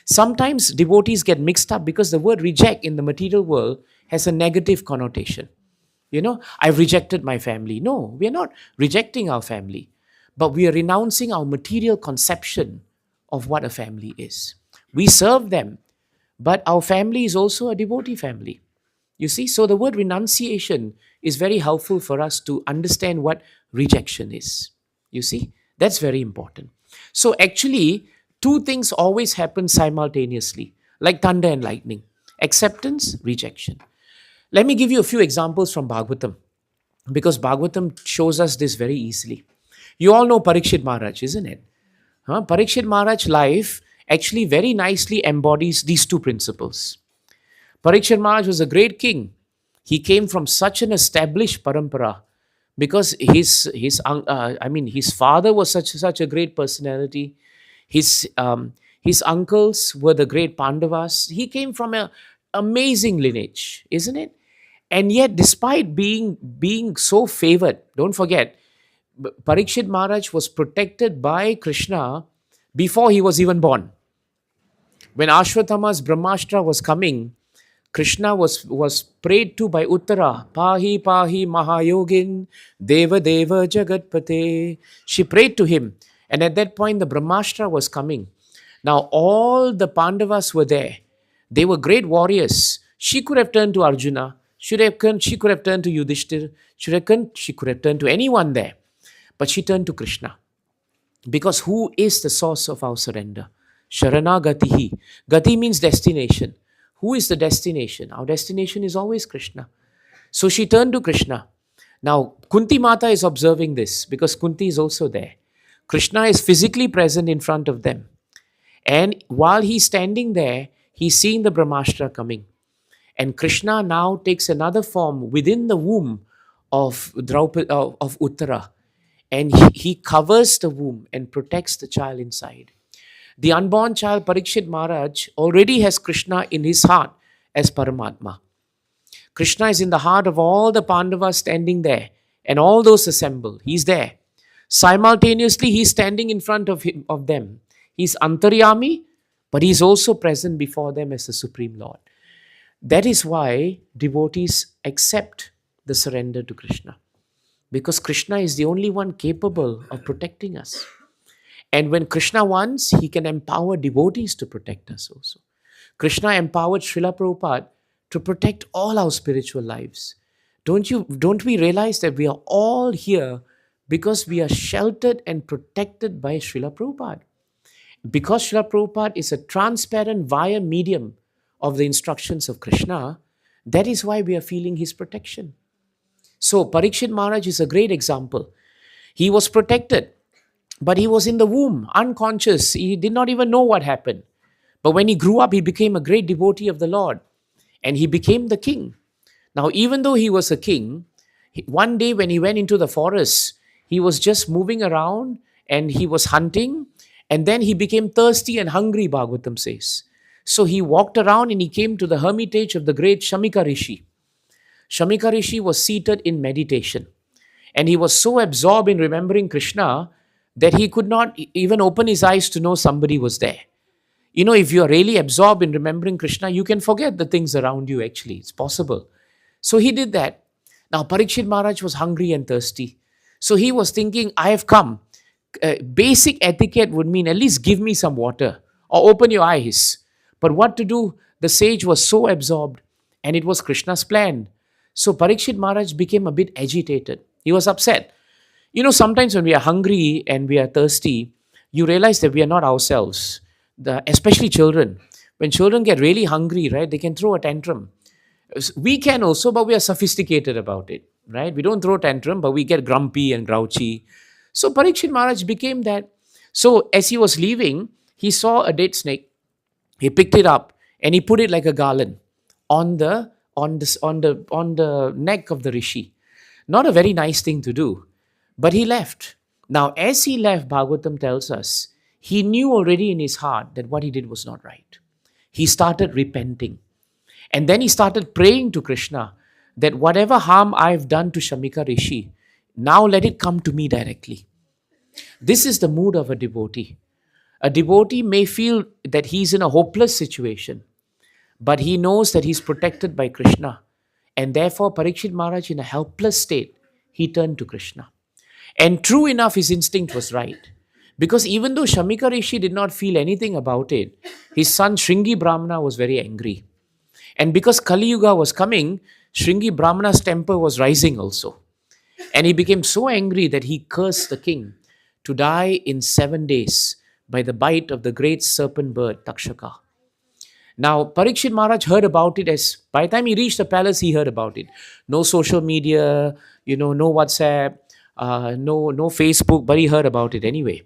Sometimes devotees get mixed up because the word reject in the material world has a negative connotation. You know, I've rejected my family. No, we are not rejecting our family, but we are renouncing our material conception of what a family is. We serve them, But our family is also a devotee family. You see, so the word renunciation is very helpful for us to understand what rejection is. You see, that's very important. So actually, two things always happen simultaneously, like thunder and lightning: acceptance, rejection. Let me give you a few examples from Bhagavatam, because Bhagavatam shows us this very easily. You all know Parikshit Maharaj, isn't it? Parikshit Maharaj's life actually very nicely embodies these two principles. Parikshit Maharaj was a great king. He came from such an established parampara because his father was such a great personality. His uncles were the great Pandavas. He came from an amazing lineage, isn't it? And yet, despite being so favored, don't forget, Parikshit Maharaj was protected by Krishna before he was even born. When Ashwatthama's Brahmastra was coming, Krishna was prayed to by Uttara, Pahi Pahi Mahayogin, Deva Deva Jagatpate. She prayed to him. And at that point, the Brahmastra was coming. Now, all the Pandavas were there. They were great warriors. She could have turned to Arjuna. She could have turned to Yudhishthir. She could have turned to anyone there. But she turned to Krishna. Because who is the source of our surrender? Saranagati. Gati means destination. Who is the destination? Our destination is always Krishna. So she turned to Krishna. Now, Kunti Mata is observing this because Kunti is also there. Krishna is physically present in front of them. And while he's standing there, he's seeing the Brahmastra coming. And Krishna now takes another form within the womb of Uttara. And he covers the womb and protects the child inside. The unborn child, Parikshit Maharaj, already has Krishna in his heart as Paramatma. Krishna is in the heart of all the Pandavas standing there and all those assembled. He's there. Simultaneously, he's standing in front of them. He's Antaryami, but he's also present before them as the Supreme Lord. That is why devotees accept the surrender to Krishna. Because Krishna is the only one capable of protecting us. And when Krishna wants, he can empower devotees to protect us also. Krishna empowered Srila Prabhupada to protect all our spiritual lives. Don't we realize that we are all here because we are sheltered and protected by Srila Prabhupada? Because Srila Prabhupada is a transparent via medium of the instructions of Krishna, that is why we are feeling his protection. So Parikshit Maharaj is a great example. He was protected, but he was in the womb, unconscious. He did not even know what happened. But when he grew up, he became a great devotee of the Lord, and he became the king. Now, even though he was a king, one day when he went into the forest, he was just moving around and he was hunting, and then he became thirsty and hungry, Bhagavatam says. So he walked around and he came to the hermitage of the great Shamika Rishi. Shamika Rishi was seated in meditation, and he was so absorbed in remembering Krishna that he could not even open his eyes to know somebody was there. You know, if you are really absorbed in remembering Krishna, you can forget the things around you actually. It's possible. So he did that. Now, Parikshit Maharaj was hungry and thirsty. So he was thinking, I have come. Basic etiquette would mean at least give me some water or open your eyes. But what to do? The sage was so absorbed, and it was Krishna's plan. So Parikshit Maharaj became a bit agitated. He was upset. You know, sometimes when we are hungry and we are thirsty, you realize that we are not ourselves. Especially children. When children get really hungry, right, they can throw a tantrum. We can also, but we are sophisticated about it, right? We don't throw tantrum, but we get grumpy and grouchy. So Parikshit Maharaj became that. So as he was leaving, he saw a dead snake. He picked it up and he put it like a garland on the neck of the rishi. Not a very nice thing to do, but he left. Now, as he left, Bhagavatam tells us, he knew already in his heart that what he did was not right. He started repenting. And then he started praying to Krishna that whatever harm I've done to Shamika Rishi, now let it come to me directly. This is the mood of a devotee. A devotee may feel that he's in a hopeless situation, but he knows that he's protected by Krishna. And therefore, Parikshit Maharaj, in a helpless state, he turned to Krishna. And true enough, his instinct was right. Because even though Shamika Rishi did not feel anything about it, his son Shringi Brahmana was very angry. And because Kali Yuga was coming, Shringi Brahmana's temper was rising also. And he became so angry that he cursed the king to die in 7 days by the bite of the great serpent bird, Takshaka. Now, Parikshit Maharaj heard about it as, by the time he reached the palace, he heard about it. No social media, no WhatsApp, no Facebook, but he heard about it anyway.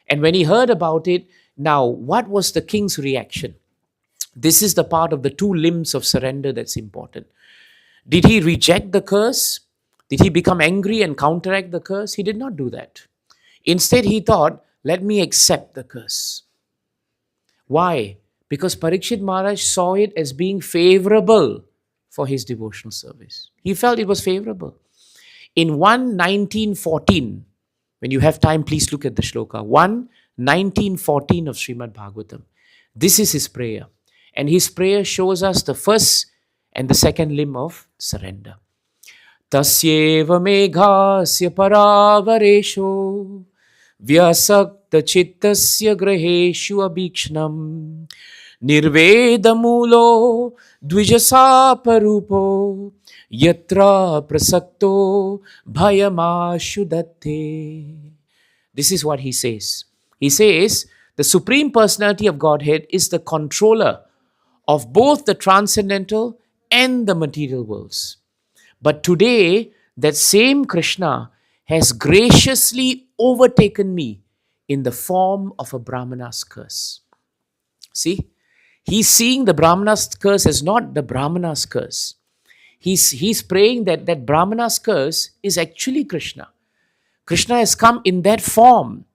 And when he heard about it, now, what was the king's reaction? This is the part of the two limbs of surrender that's important. Did he reject the curse? Did he become angry and counteract the curse? He did not do that. Instead, he thought, let me accept the curse. Why? Because Parikshit Maharaj saw it as being favorable for his devotional service. He felt it was favorable. In 1:19:14, when you have time, please look at the shloka. 1:19:14 of Srimad Bhagavatam. This is his prayer. And his prayer shows us the first and the second limb of surrender. Tasyeva meghasya paravaresho vyasakta chittasya graheshu abhikshnam nirvedamulo dvijasaparupo yatra prasakto bhayamashudatte. This is what he says. He says, the Supreme Personality of Godhead is the controller of both the transcendental and the material worlds. But today, that same Krishna has graciously overtaken me in the form of a Brahmana's curse. See, he's seeing the Brahmana's curse as not the Brahmana's curse. He's praying that Brahmana's curse is actually Krishna. Krishna has come in that form.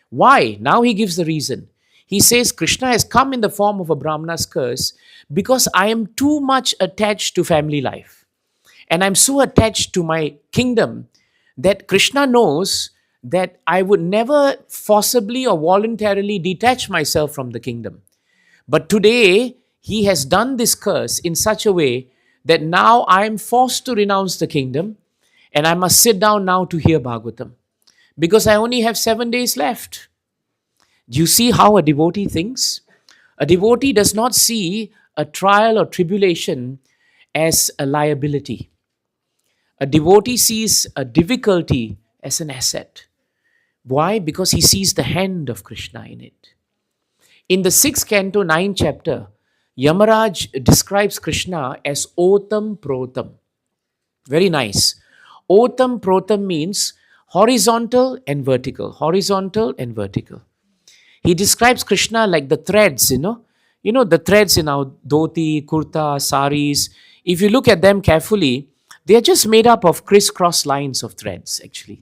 Why? Now he gives the reason. He says, Krishna has come in the form of a Brahmana's curse because I am too much attached to family life. And I'm so attached to my kingdom that Krishna knows that I would never forcibly or voluntarily detach myself from the kingdom. But today, he has done this curse in such a way that now I am forced to renounce the kingdom and I must sit down now to hear Bhagavatam because I only have 7 days left. Do you see how a devotee thinks? A devotee does not see a trial or tribulation as a liability. A devotee sees a difficulty as an asset. Why? Because he sees the hand of Krishna in it. In the 6th canto, 9th chapter, Yamaraj describes Krishna as Otam Protam. Very nice. Otam Protam means horizontal and vertical. Horizontal and vertical. He describes Krishna like the threads, the threads in our dhoti, kurta, saris. If you look at them carefully, they are just made up of crisscross lines of threads, actually.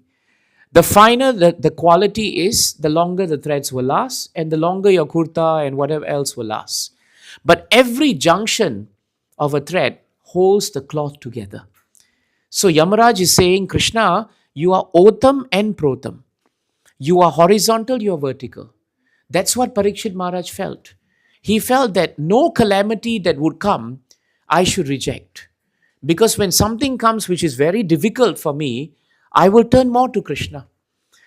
The finer the quality is, the longer the threads will last, and the longer your kurta and whatever else will last. But every junction of a thread holds the cloth together. So Yamaraj is saying, Krishna, you are Otam and Protam. You are horizontal, you are vertical. That's what Parikshit Maharaj felt. He felt that no calamity that would come, I should reject. Because when something comes which is very difficult for me, I will turn more to Krishna.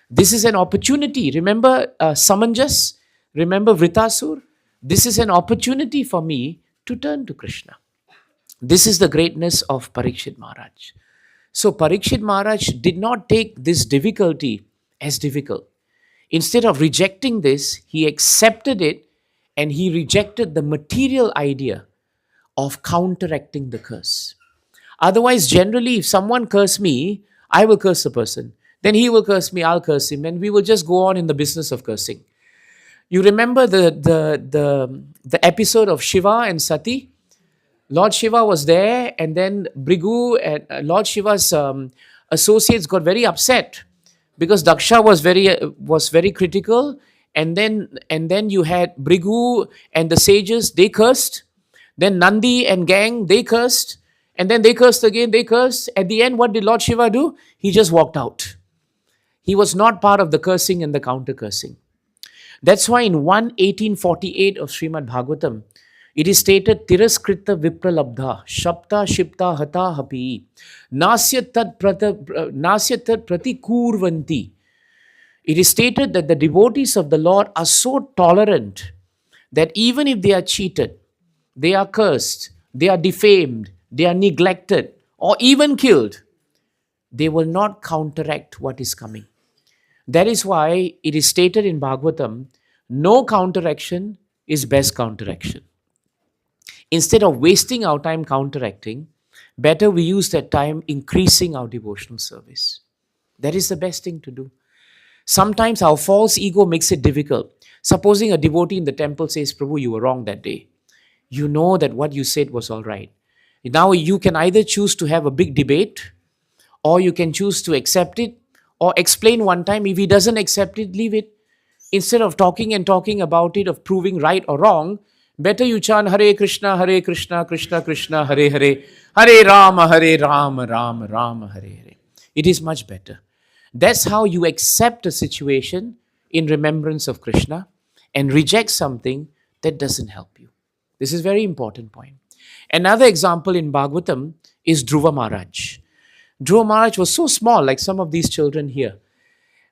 This is an opportunity. Remember Samanjas? Remember Vritasur? This is an opportunity for me to turn to Krishna. This is the greatness of Parikshit Maharaj. So Parikshit Maharaj did not take this difficulty as difficult. Instead of rejecting this, he accepted it and he rejected the material idea of counteracting the curse. Otherwise, generally, if someone curses me, I will curse the person. Then he will curse me, I'll curse him, and we will just go on in the business of cursing. You remember the episode of Shiva and Sati? Lord Shiva was there, and then Brigu and Lord Shiva's associates got very upset because Daksha was very critical, and then you had Brigu and the sages, they cursed. Then Nandi and gang, they cursed. And then they cursed again, they cursed. At the end, what did Lord Shiva do? He just walked out. He was not part of the cursing and the counter-cursing. That's why in 1:1848 of Srimad Bhagavatam, it is stated, Tiraskrita vipralabdha, shapta shipta hata hapi, nasyat tat prati kurvanti. It is stated that the devotees of the Lord are so tolerant that even if they are cheated, they are cursed, they are defamed, they are neglected, or even killed, they will not counteract what is coming. That is why it is stated in Bhagavatam, no counteraction is best counteraction. Instead of wasting our time counteracting, better we use that time increasing our devotional service. That is the best thing to do. Sometimes our false ego makes it difficult. Supposing a devotee in the temple says, Prabhu, you were wrong that day. You know that what you said was all right. Now you can either choose to have a big debate, or you can choose to accept it, or explain one time. If he doesn't accept it, leave it. Instead of talking and talking about it, of proving right or wrong, better you chant Hare Krishna, Krishna Krishna, Hare Hare, Hare Rama, Rama Rama, Hare Hare. It is much better. That's how you accept a situation in remembrance of Krishna and reject something that doesn't help you. This is a very important point. Another example in Bhagavatam is Dhruva Maharaj. Dhruva Maharaj was so small, like some of these children here.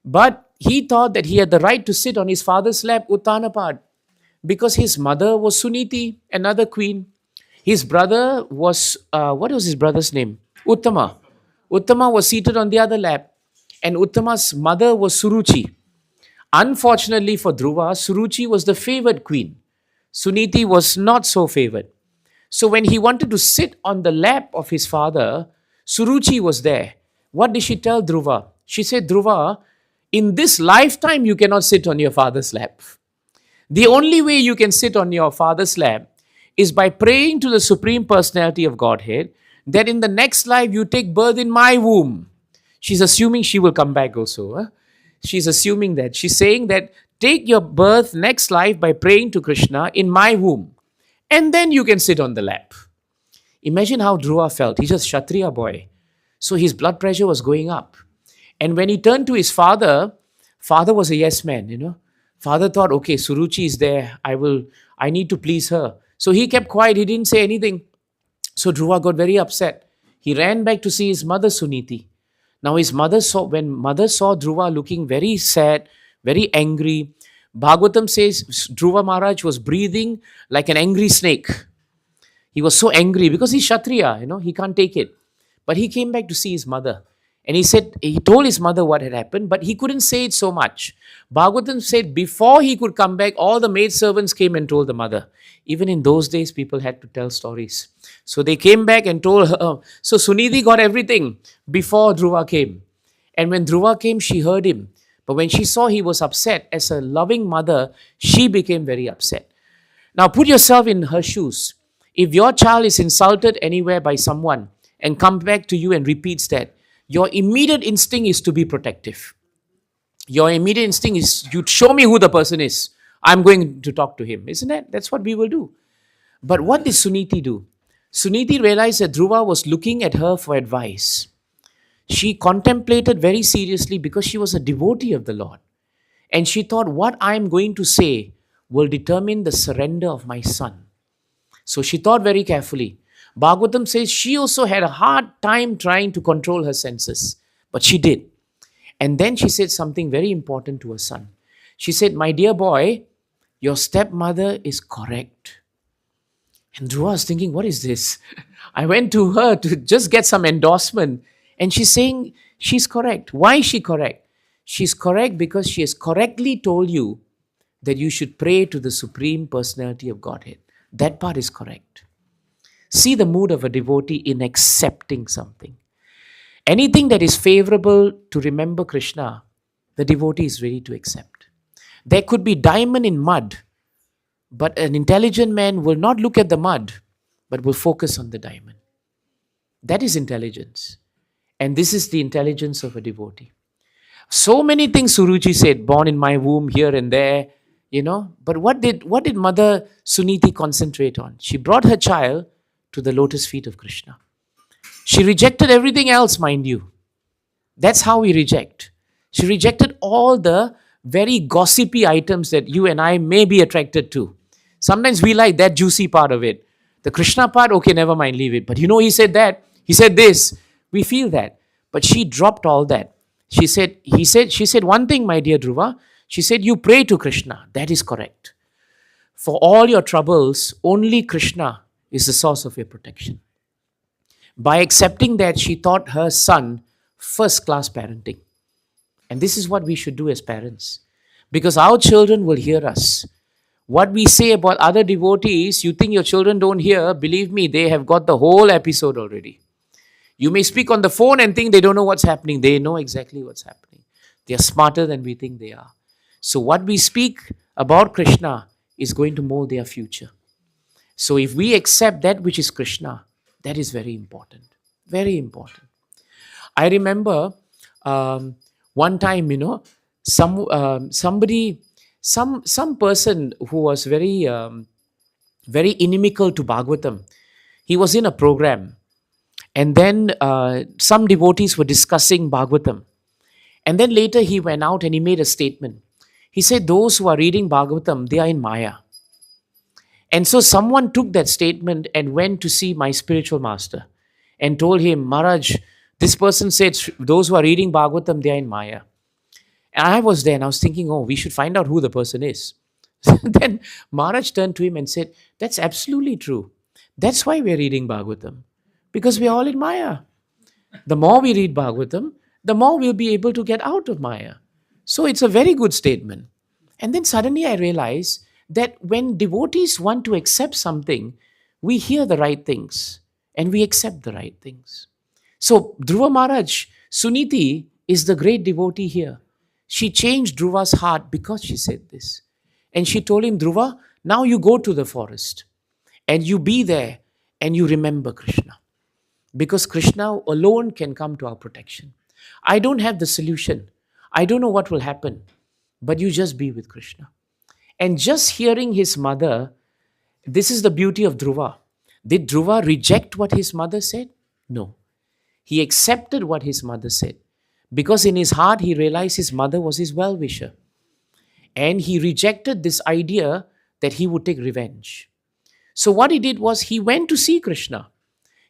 But he thought that he had the right to sit on his father's lap, Uttanapad, because his mother was Suniti, another queen. His brother was, what was his brother's name? Uttama. Uttama was seated on the other lap. And Uttama's mother was Suruchi. Unfortunately for Dhruva, Suruchi was the favored queen. Suniti was not so favored. So when he wanted to sit on the lap of his father, Suruchi was there. What did she tell Dhruva? She said, Dhruva, in this lifetime you cannot sit on your father's lap. The only way you can sit on your father's lap is by praying to the Supreme Personality of Godhead that in the next life you take birth in my womb. She's assuming she will come back also. Huh? She's assuming that. She's saying that take your birth next life by praying to Krishna in my womb. And then you can sit on the lap. Imagine how Dhruva felt. He's a Kshatriya boy. So his blood pressure was going up. And when he turned to his father, father was a yes man, you know. Father thought, okay, Suruchi is there. I need to please her. So he kept quiet. He didn't say anything. So Dhruva got very upset. He ran back to see his mother Suniti. Now his mother when mother saw Dhruva looking very sad, very angry, Bhagavatam says Dhruva Maharaj was breathing like an angry snake. He was so angry because he's Kshatriya, you know, he can't take it. But he came back to see his mother. And he told his mother what had happened, but he couldn't say it so much. Bhagavatam said before he could come back, all the maidservants came and told the mother. Even in those days, people had to tell stories. So they came back and told her. So Suniti got everything before Dhruva came. And when Dhruva came, she heard him. But when she saw he was upset, as a loving mother, she became very upset. Now put yourself in her shoes. If your child is insulted anywhere by someone and comes back to you and repeats that, your immediate instinct is to be protective. Your immediate instinct is, you show me who the person is. I'm going to talk to him. Isn't it? That's what we will do. But what did Suniti do? Suniti realized that Dhruva was looking at her for advice. She contemplated very seriously because she was a devotee of the Lord. And she thought, what I'm going to say will determine the surrender of my son. So she thought very carefully. Bhagavatam says she also had a hard time trying to control her senses. But she did. And then she said something very important to her son. She said, my dear boy, your stepmother is correct. And Dhruva was thinking, what is this? I went to her to just get some endorsement. And she's saying she's correct. Why is she correct? She's correct because she has correctly told you that you should pray to the Supreme Personality of Godhead. That part is correct. See the mood of a devotee in accepting something. Anything that is favorable to remember Krishna, the devotee is ready to accept. There could be diamond in mud, but an intelligent man will not look at the mud, but will focus on the diamond. That is intelligence. And this is the intelligence of a devotee. So many things Suruchi said, born in my womb, here and there, you know. But what did Mother Suniti concentrate on? She brought her child to the lotus feet of Krishna. She rejected everything else, mind you. That's how we reject. She rejected all the very gossipy items that you and I may be attracted to. Sometimes we like that juicy part of it. The Krishna part, okay, never mind, leave it. But you know, he said that, he said this. We feel that. But she dropped all that. She said, one thing, my dear Dhruva. She said, you pray to Krishna. That is correct. For all your troubles, only Krishna is the source of your protection. By accepting that, she taught her son first class parenting. And this is what we should do as parents. Because our children will hear us. What we say about other devotees, you think your children don't hear, believe me, they have got the whole episode already. You may speak on the phone and think they don't know what's happening. They know exactly what's happening. They are smarter than we think they are. So what we speak about Krishna is going to mold their future. So if we accept that which is Krishna, that is very important. Very important. I remember one time, some person who was very inimical to Bhagavatam. He was in a program, and then some devotees were discussing Bhagavatam. And then later he went out and he made a statement. He said, those who are reading Bhagavatam, they are in Maya. And so someone took that statement and went to see my spiritual master and told him, Maharaj, this person said, those who are reading Bhagavatam, they are in Maya. And I was there and I was thinking, oh, we should find out who the person is. Then Maharaj turned to him and said, that's absolutely true. That's why we're reading Bhagavatam. Because we're all in Maya. The more we read Bhagavatam, the more we'll be able to get out of Maya. So it's a very good statement. And then suddenly I realized that when devotees want to accept something, we hear the right things and we accept the right things. So Dhruva Maharaj, Suniti is the great devotee here. She changed Dhruva's heart because she said this. And she told him, Dhruva, now you go to the forest and you be there and you remember Krishna. Because Krishna alone can come to our protection. I don't have the solution. I don't know what will happen. But you just be with Krishna. And just hearing his mother, this is the beauty of Dhruva. Did Dhruva reject what his mother said? No. He accepted what his mother said. Because in his heart, he realized his mother was his well-wisher. And he rejected this idea that he would take revenge. So what he did was he went to see Krishna.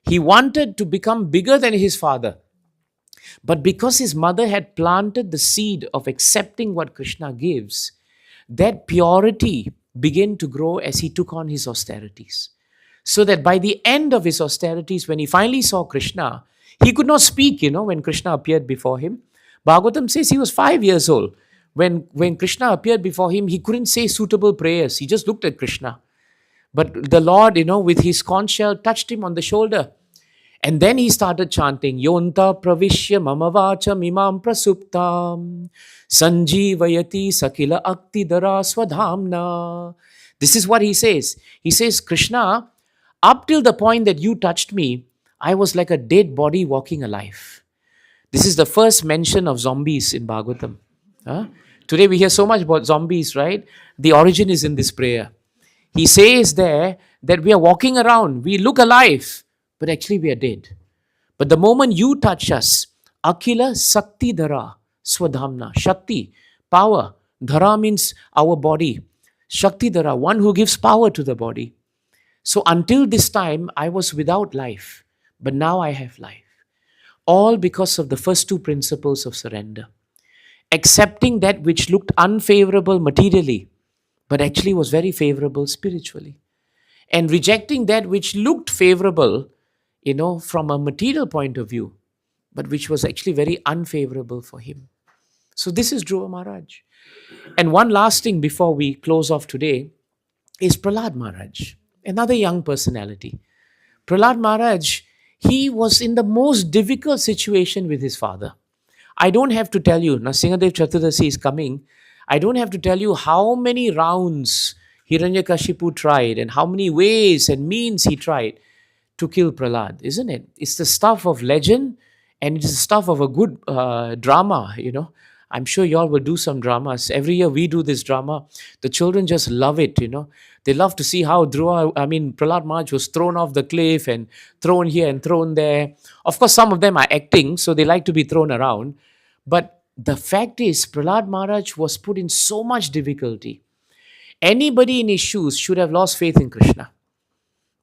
He wanted to become bigger than his father. But because his mother had planted the seed of accepting what Krishna gives, that purity began to grow as he took on his austerities. So that by the end of his austerities, when he finally saw Krishna, he could not speak, when Krishna appeared before him. Bhagavatam says he was 5 years old. When Krishna appeared before him, he couldn't say suitable prayers. He just looked at Krishna. But the Lord, with his conch shell, touched him on the shoulder. And then he started chanting, Yonta pravishya mama vacham imam prasuptam sanjivayati sakila aktidara swadhamna. This is what he says. He says, Krishna, up till the point that you touched me, I was like a dead body walking alive. This is the first mention of zombies in Bhagavatam. Today we hear so much about zombies, right? The origin is in this prayer. He says there that we are walking around, we look alive, but actually we are dead. But the moment you touch us, Akila Sakti Dhara Swadhamna. Shakti, power. Dhara means our body. Shakti Dhara, one who gives power to the body. So until this time, I was without life. But now I have life. All because of the first two principles of surrender. Accepting that which looked unfavorable materially, but actually was very favorable spiritually. And rejecting that which looked favorable, from a material point of view, but which was actually very unfavorable for him. So this is Dhruva Maharaj. And one last thing before we close off today is Prahlad Maharaj, another young personality. Prahlad Maharaj, he was in the most difficult situation with his father. I don't have to tell you, Nrsimhadev Chaturdasi is coming, I don't have to tell you how many rounds Hiranyakashipu tried and how many ways and means he tried to kill Prahlad, isn't it? It's the stuff of legend and it's the stuff of a good drama, I'm sure you all will do some dramas. Every year we do this drama. The children just love it, They love to see how Prahlad Maharaj was thrown off the cliff and thrown here and thrown there. Of course, some of them are acting, so they like to be thrown around. But the fact is, Prahlad Maharaj was put in so much difficulty. Anybody in his shoes should have lost faith in Krishna.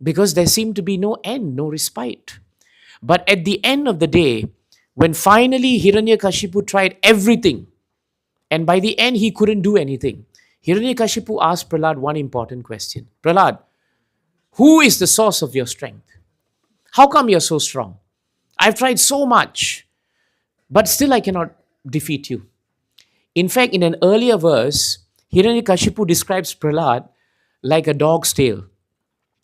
Because there seemed to be no end, no respite. But at the end of the day, When finally Hiranyakashipu tried everything, and by the end he couldn't do anything, Hiranyakashipu asked Prahlad one important question. Prahlad, who is the source of your strength? How come you're so strong? I've tried so much, but still I cannot defeat you. In fact, in an earlier verse, Hiranyakashipu describes Prahlad like a dog's tail.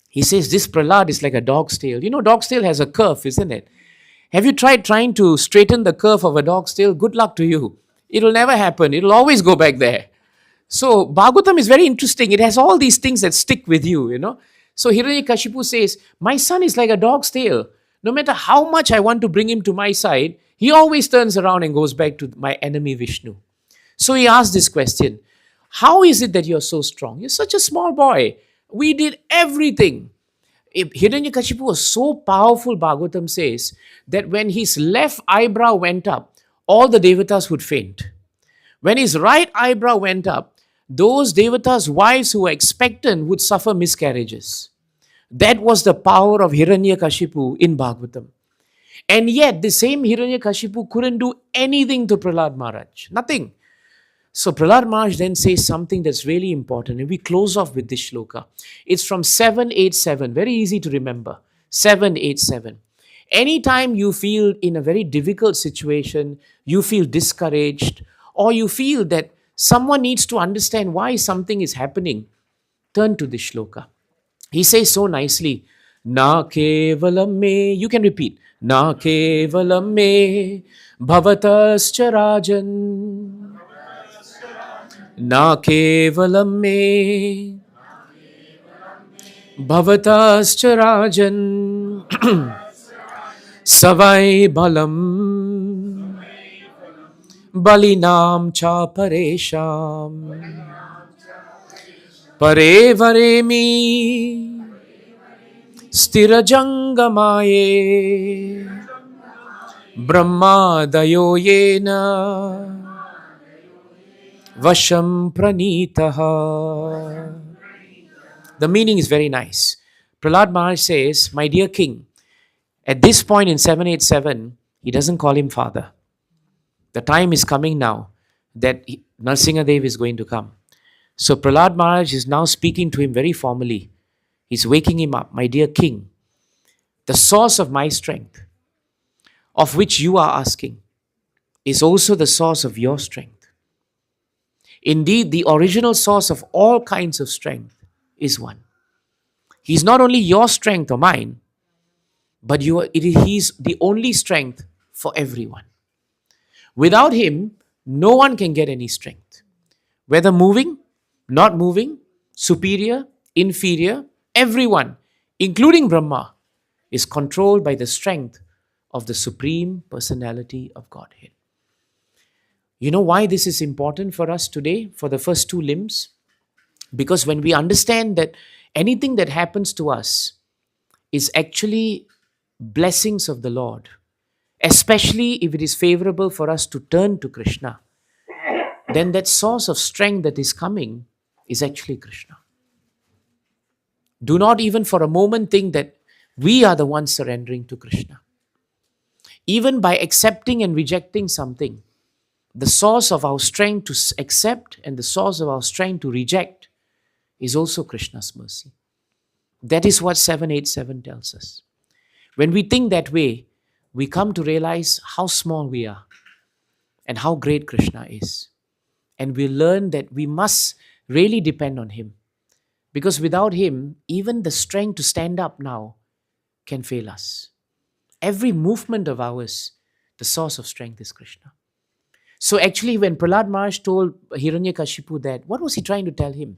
He says this Prahlad is like a dog's tail. You know, dog's tail has a curve, isn't it? Have you tried trying to straighten the curve of a dog's tail? Good luck to you. It'll never happen. It'll always go back there. So Bhagavatam is very interesting. It has all these things that stick with you, you know. So Hiranyakashipu says, my son is like a dog's tail. No matter how much I want to bring him to my side, he always turns around and goes back to my enemy Vishnu. So he asked this question, how is it that you're so strong? You're such a small boy. We did everything. Hiranyakashipu was so powerful, Bhagavatam says, that when his left eyebrow went up, all the devatas would faint. When his right eyebrow went up, those devatas' wives who were expectant would suffer miscarriages. That was the power of Hiranyakashipu in Bhagavatam. And yet, the same Hiranyakashipu couldn't do anything to Prahlad Maharaj. Nothing. So Prahlad Maharaj then says something that's really important, and we close off with this shloka. It's from 787, very easy to remember. 787. Anytime you feel in a very difficult situation, you feel discouraged, or you feel that someone needs to understand why something is happening, turn to this shloka. He says so nicely, Na kevalam me, you can repeat, Na kevalam me, bhavatascha rajan. Na kevalam me, bhavatascha rajan, savai balam, balinam cha paresham, pare varemi, stirajangamaye, brahmadayo yena, Vasham pranitaha. The meaning is very nice. Prahlad Maharaj says, my dear king, at this point in 787, he doesn't call him father. The time is coming now that Narsingadev is going to come. So Prahlad Maharaj is now speaking to him very formally. He's waking him up. My dear king, the source of my strength, of which you are asking, is also the source of your strength. Indeed, the original source of all kinds of strength is one. He's not only your strength or mine, but he's the only strength for everyone. Without him, no one can get any strength. Whether moving, not moving, superior, inferior, everyone, including Brahma, is controlled by the strength of the Supreme Personality of Godhead. You know why this is important for us today, for the first two limbs? Because when we understand that anything that happens to us is actually blessings of the Lord, especially if it is favorable for us to turn to Krishna, then that source of strength that is coming is actually Krishna. Do not even for a moment think that we are the ones surrendering to Krishna. Even by accepting and rejecting something, the source of our strength to accept and the source of our strength to reject is also Krishna's mercy. That is what 787 tells us. When we think that way, we come to realize how small we are and how great Krishna is. And we learn that we must really depend on him. Because without him, even the strength to stand up now can fail us. Every movement of ours, the source of strength is Krishna. So actually, when Prahlad Maharaj told Hiranyakashipu that, what was he trying to tell him?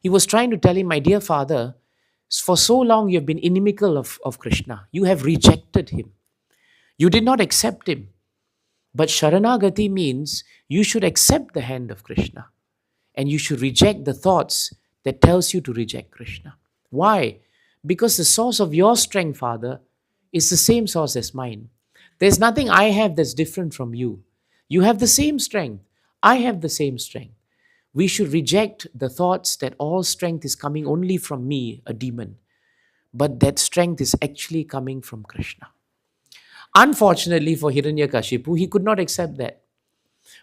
He was trying to tell him, my dear father, for so long you have been inimical of Krishna. You have rejected him. You did not accept him. But Saranagati means you should accept the hand of Krishna. And you should reject the thoughts that tells you to reject Krishna. Why? Because the source of your strength, Father, is the same source as mine. There's nothing I have that's different from you. You have the same strength. I have the same strength. We should reject the thoughts that all strength is coming only from me, a demon. But that strength is actually coming from Krishna. Unfortunately for Hiranyakashipu, he could not accept that.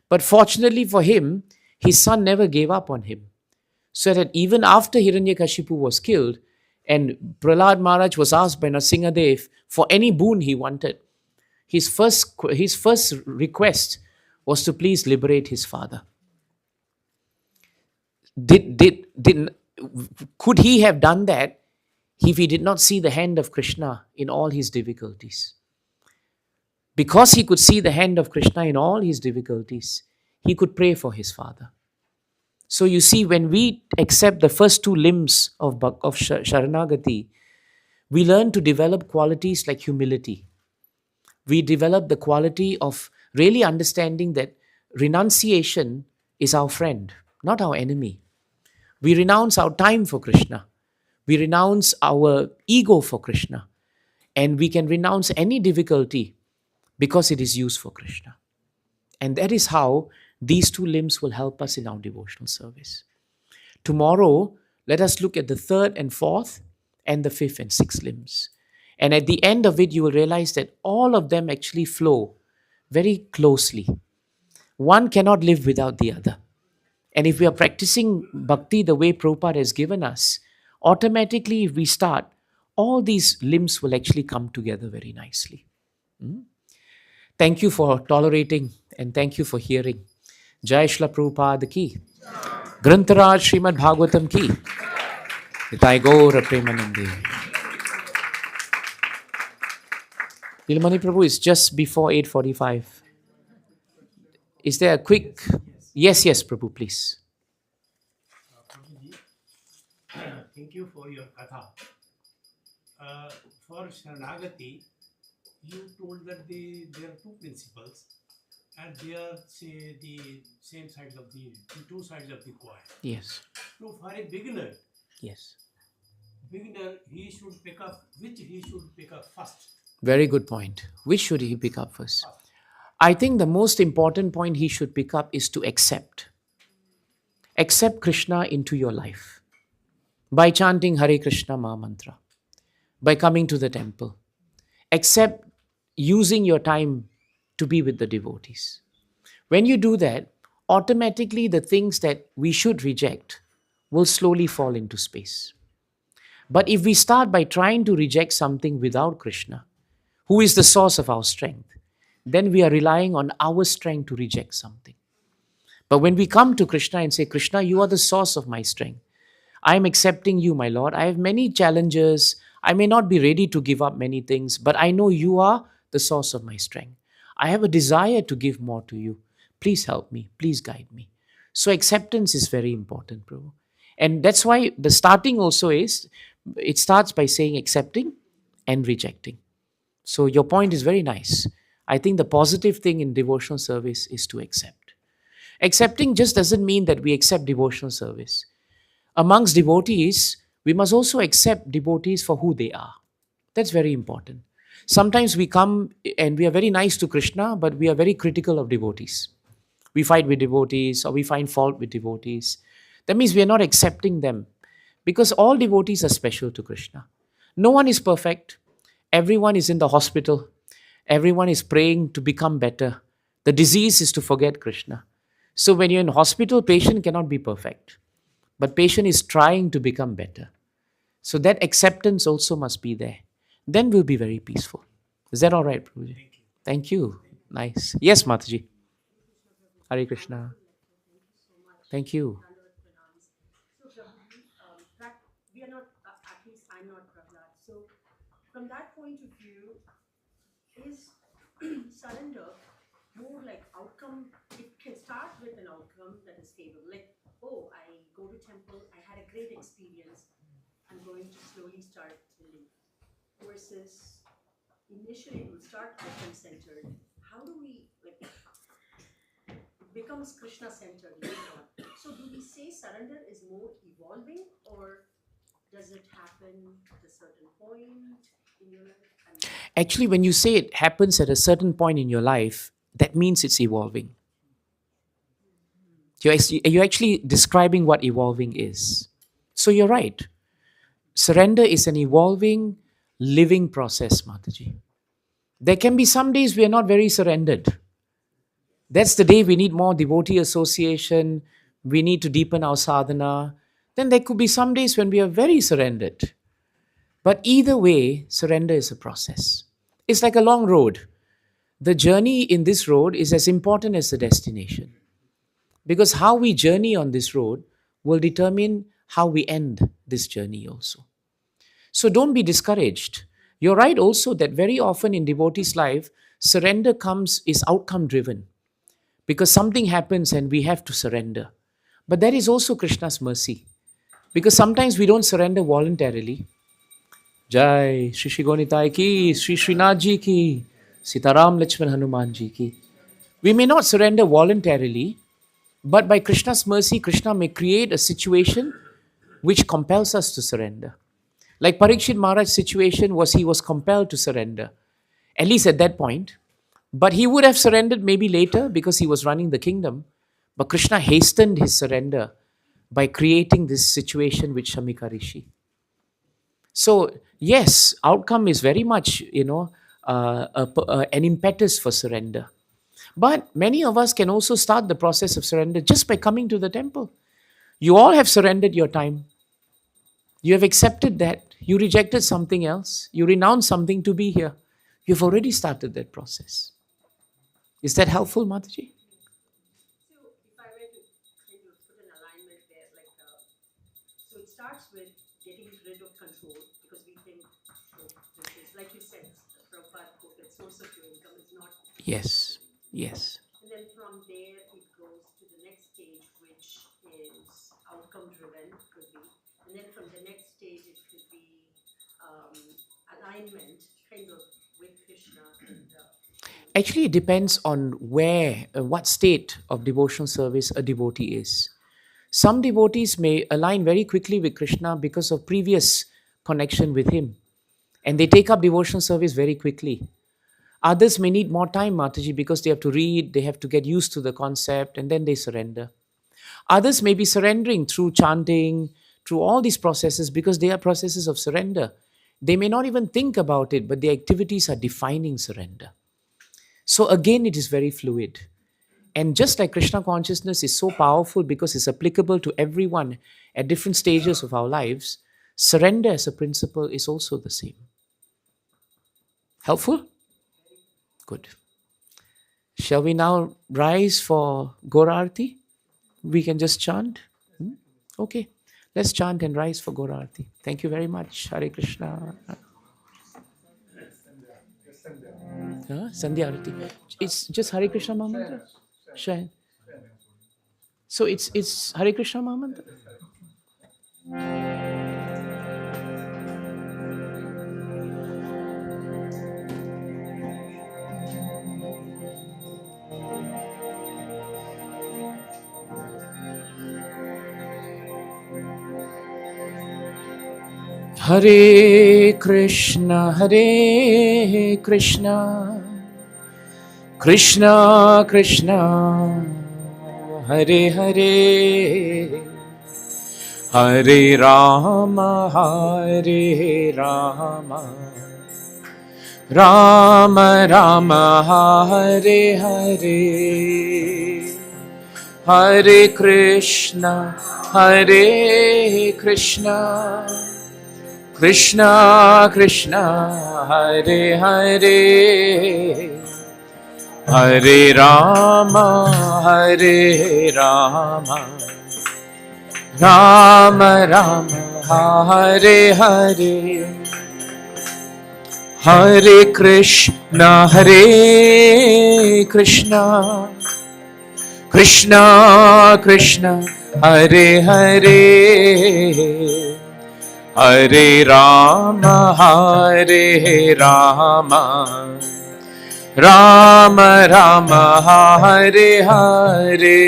But fortunately for him, his son never gave up on him. So that even after Hiranyakashipu was killed, and Prahlad Maharaj was asked by Nrsingadev for any boon he wanted, his first request was to please liberate his father. Could he have done that if he did not see the hand of Krishna in all his difficulties? Because he could see the hand of Krishna in all his difficulties, he could pray for his father. So you see, when we accept the first two limbs of Saranagati, we learn to develop qualities like humility. We develop the quality of really understanding that renunciation is our friend, not our enemy. We renounce our time for Krishna. We renounce our ego for Krishna. And we can renounce any difficulty because it is used for Krishna. And that is how these two limbs will help us in our devotional service. Tomorrow, let us look at the third and fourth and the fifth and sixth limbs. And at the end of it, you will realize that all of them actually flow very closely. One cannot live without the other. And if we are practicing bhakti the way Prabhupada has given us, automatically if we start, all these limbs will actually come together very nicely. Thank you for tolerating and thank you for hearing. Jai Shla Prabhupada ki. Grantaraj Srimad Bhagavatam ki. Nitai Gaura Premanande. Nilmani Prabhu, is just before 8:45. Is there a quick... Yes, Prabhu, please. Prabhuji, thank you for your katha. For Saranagati, you told that there are two principles and they are, say, the same sides of the two sides of the coin. Yes. So for a beginner, Yes. he should pick up, which he should pick up first? Very good point. Which should he pick up first? I think the most important point he should pick up is to accept. Accept Krishna into your life. By chanting Hare Krishna Maha Mantra. By coming to the temple. Accept using your time to be with the devotees. When you do that, automatically the things that we should reject will slowly fall into space. But if we start by trying to reject something without Krishna, who is the source of our strength, then we are relying on our strength to reject something. But when we come to Krishna and say, Krishna, you are the source of my strength. I am accepting you, my Lord. I have many challenges. I may not be ready to give up many things, but I know you are the source of my strength. I have a desire to give more to you. Please help me. Please guide me. So acceptance is very important, Prabhu. And that's why the starting also is, it starts by saying accepting and rejecting. So your point is very nice. I think the positive thing in devotional service is to accept. Accepting just doesn't mean that we accept devotional service. Amongst devotees, we must also accept devotees for who they are. That's very important. Sometimes we come and we are very nice to Krishna, but we are very critical of devotees. We fight with devotees or we find fault with devotees. That means we are not accepting them because all devotees are special to Krishna. No one is perfect. Everyone is in the hospital. Everyone is praying to become better. The disease is to forget Krishna. So when you're in hospital, patient cannot be perfect. But patient is trying to become better. So that acceptance also must be there. Then we'll be very peaceful. Is that all right, Prabhuji? Thank you. Nice. Yes, Mataji. Hare Krishna. Thank you. So, Prabhuji, we are not, at least I'm not Prahlad. So, from that point of view, is surrender more like outcome? It can start with an outcome that is favorable. Like, oh, I go to temple, I had a great experience, I'm going to slowly start building. Versus initially it will start outcome centered. How do we, like, it becomes Krishna centered later on? So do we say surrender is more evolving, or does it happen at a certain point in your life? Actually, when you say it happens at a certain point in your life, that means it's evolving. You're actually describing what evolving is. So you're right. Surrender is an evolving, living process, Mataji. There can be some days we are not very surrendered. That's the day we need more devotee association, we need to deepen our sadhana. Then there could be some days when we are very surrendered. But either way, surrender is a process. It's like a long road. The journey in this road is as important as the destination. Because how we journey on this road will determine how we end this journey also. So don't be discouraged. You're right also that very often in devotees' life, surrender is outcome driven. Because something happens and we have to surrender. But that is also Krishna's mercy. Because sometimes we don't surrender voluntarily. Jai Shri Shri Gonitai ki, Shri Srinath ji ki, Sitaram Lakshman Hanuman ji ki. We may not surrender voluntarily, but by Krishna's mercy, Krishna may create a situation which compels us to surrender. Like Parikshit Maharaj's situation was he was compelled to surrender, at least at that point. But he would have surrendered maybe later because he was running the kingdom. But Krishna hastened his surrender by creating this situation with Shamika Rishi. So, yes, outcome is very much, an impetus for surrender. But many of us can also start the process of surrender just by coming to the temple. You all have surrendered your time. You have accepted that. You rejected something else. You renounced something to be here. You've already started that process. Is that helpful, Mataji? So if I were to kind of put an alignment there, like, so it starts with getting rid of control because we think, this is, like you said, Prabhupada quoted, source of your income is not. Yes, yes. And then from there, it goes to the next stage, which is outcome driven, could be. And then from the next stage, it could be alignment, kind of with Krishna. Actually, it depends on what state of devotional service a devotee is. Some devotees may align very quickly with Krishna because of previous connection with him. And they take up devotional service very quickly. Others may need more time, Mataji, because they have to read, they have to get used to the concept, and then they surrender. Others may be surrendering through chanting, through all these processes because they are processes of surrender. They may not even think about it, but the activities are defining surrender. So again, it is very fluid. And just like Krishna consciousness is so powerful because it's applicable to everyone at different stages of our lives, surrender as a principle is also the same. Helpful? Good. Shall we now rise for Gaurarti? We can just chant? Okay. Let's chant and rise for Gaurarti. Thank you very much. Hare Krishna. Sandhya Arati. It's just Hare Krishna Mahamantra? Sure. So it's Hare Krishna Mahamantra? Hare Krishna, Krishna Krishna, Hare Hare, Hare Rama, Rama Rama, Hare Hare, Hare Krishna, Krishna Krishna, Hare Hare, Hare Rama, Rama Rama, Hare Hare, Hare Krishna, Krishna Krishna, Hare Hare, Hare Rama, Rama Rama, Hare Hare.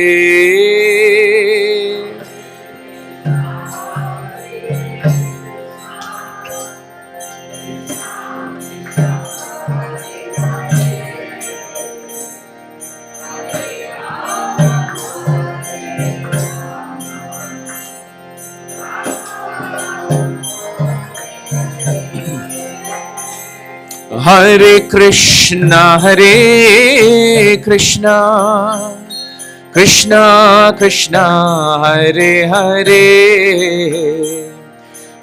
Hare Krishna, Krishna Krishna, Hare Hare,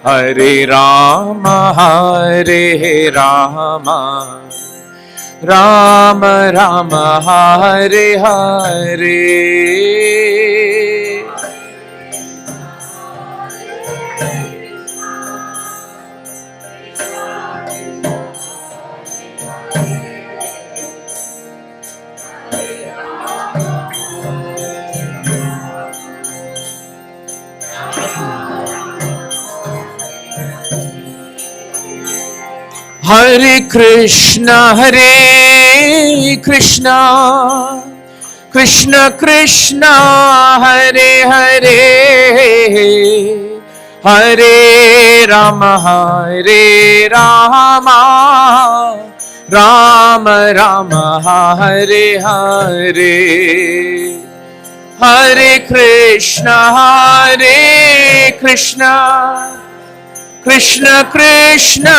Hare Rama, Rama Rama, Hare Hare. Hare Krishna, Krishna Krishna, Hare Hare, Hare Rama, Rama Rama, Hare Hare. Hare Krishna, Krishna Krishna,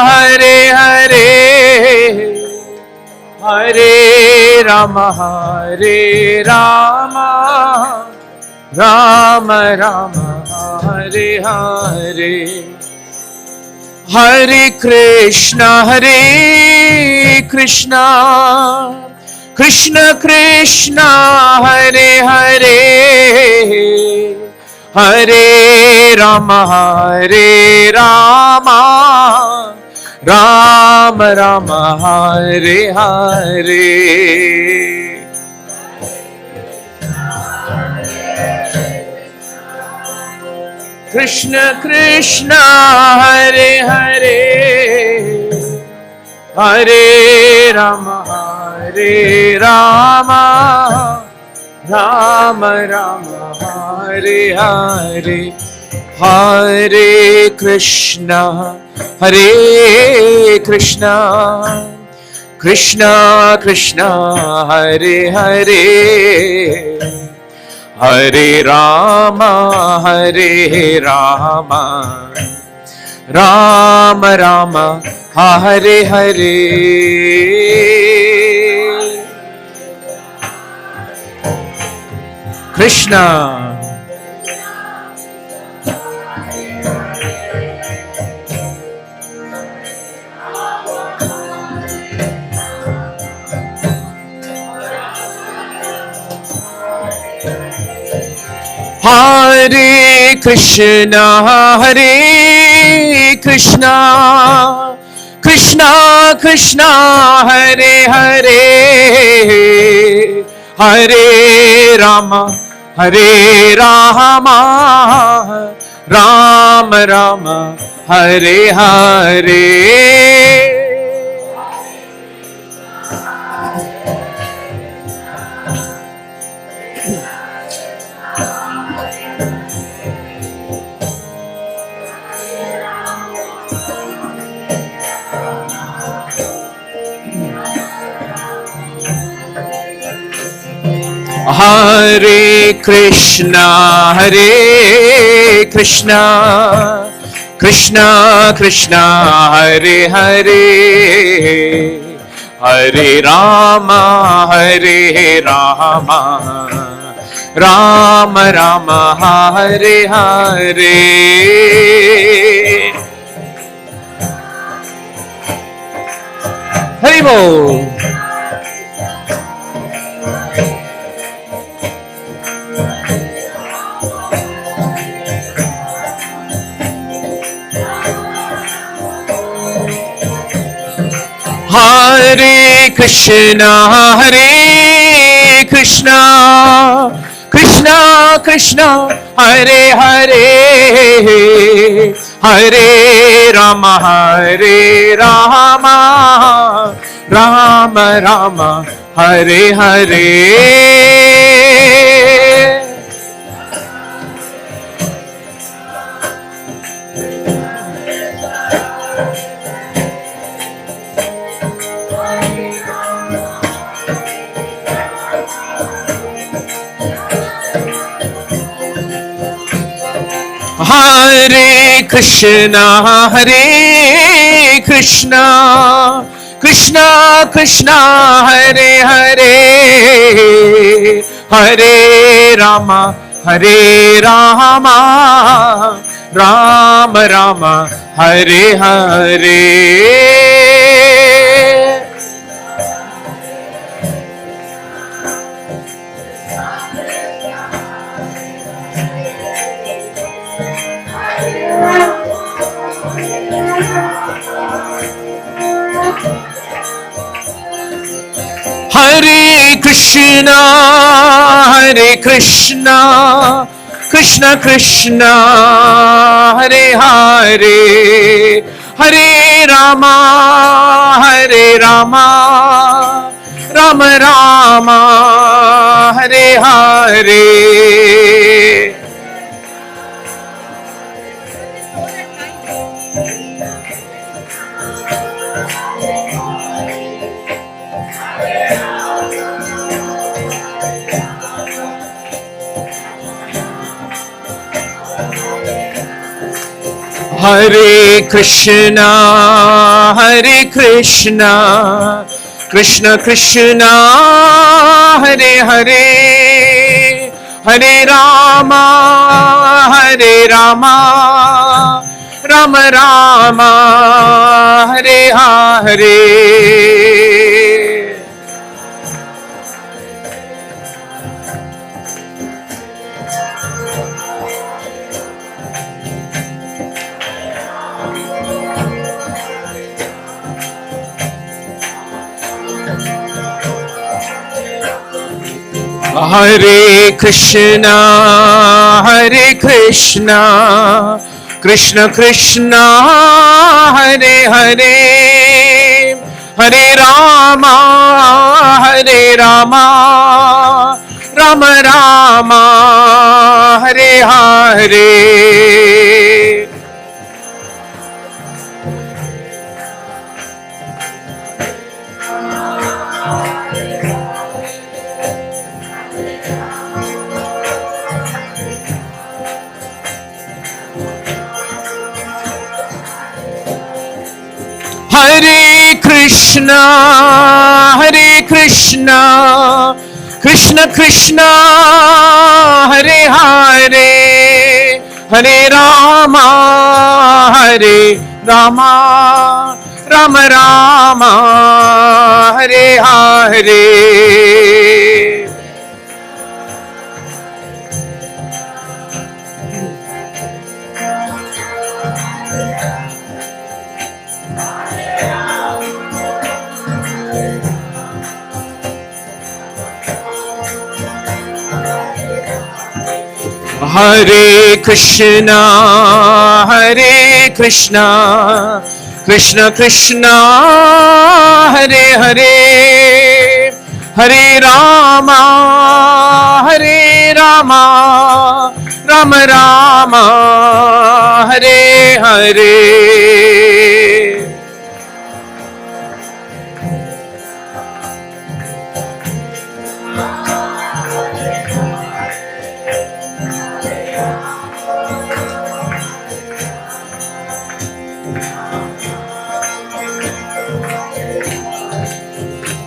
Hare Hare, Hare Rama, Rama Rama, Hare Hare. Hare Krishna, Krishna Krishna, Hare Hare, Hare Rama, Rama Rama, Hare Hare. Krishna Krishna, Hare Hare, Hare Rama, Rama Rama, Hare Hare. Hare Krishna, Krishna Krishna, Hare Hare, Hare Rama, Rama Rama, Hare Hare. Krishna. Hare Krishna, Krishna Krishna, Hare Hare, Hare Rama, Rama Rama, Hare Hare. Hare Krishna, Krishna Krishna, Hare Hare, Hare Rama, Rama Rama, Hare Hare. Hari Bol. Hare Krishna, Krishna Krishna, Hare Hare, Hare Rama, Rama Rama, Hare Hare. Hare Krishna, Krishna Krishna Krishna Hare Hare, Hare Rama Hare Rama, Rama Rama Hare Hare. Hare Krishna, Hare Krishna, Krishna Krishna, Hare Hare, Hare Rama, Hare Rama, Rama Rama, Hare Hare. Hare Krishna, Hare Krishna, Krishna Krishna, Hare Hare, Hare Rama, Hare Rama, Rama Rama, Hare Hare. Hare Krishna, Hare Krishna, Krishna Krishna, Hare Hare, Hare Rama, Hare Rama, Rama Rama, Hare Hare. Hare Krishna, Hare Krishna, Krishna Krishna, Hare Hare, Hare Rama, Hare Rama, Rama Rama, Hare Hare. Hare Krishna, Hare Krishna, Krishna Krishna, Hare Hare, Hare Rama, Hare Rama, Rama Rama, Hare Hare.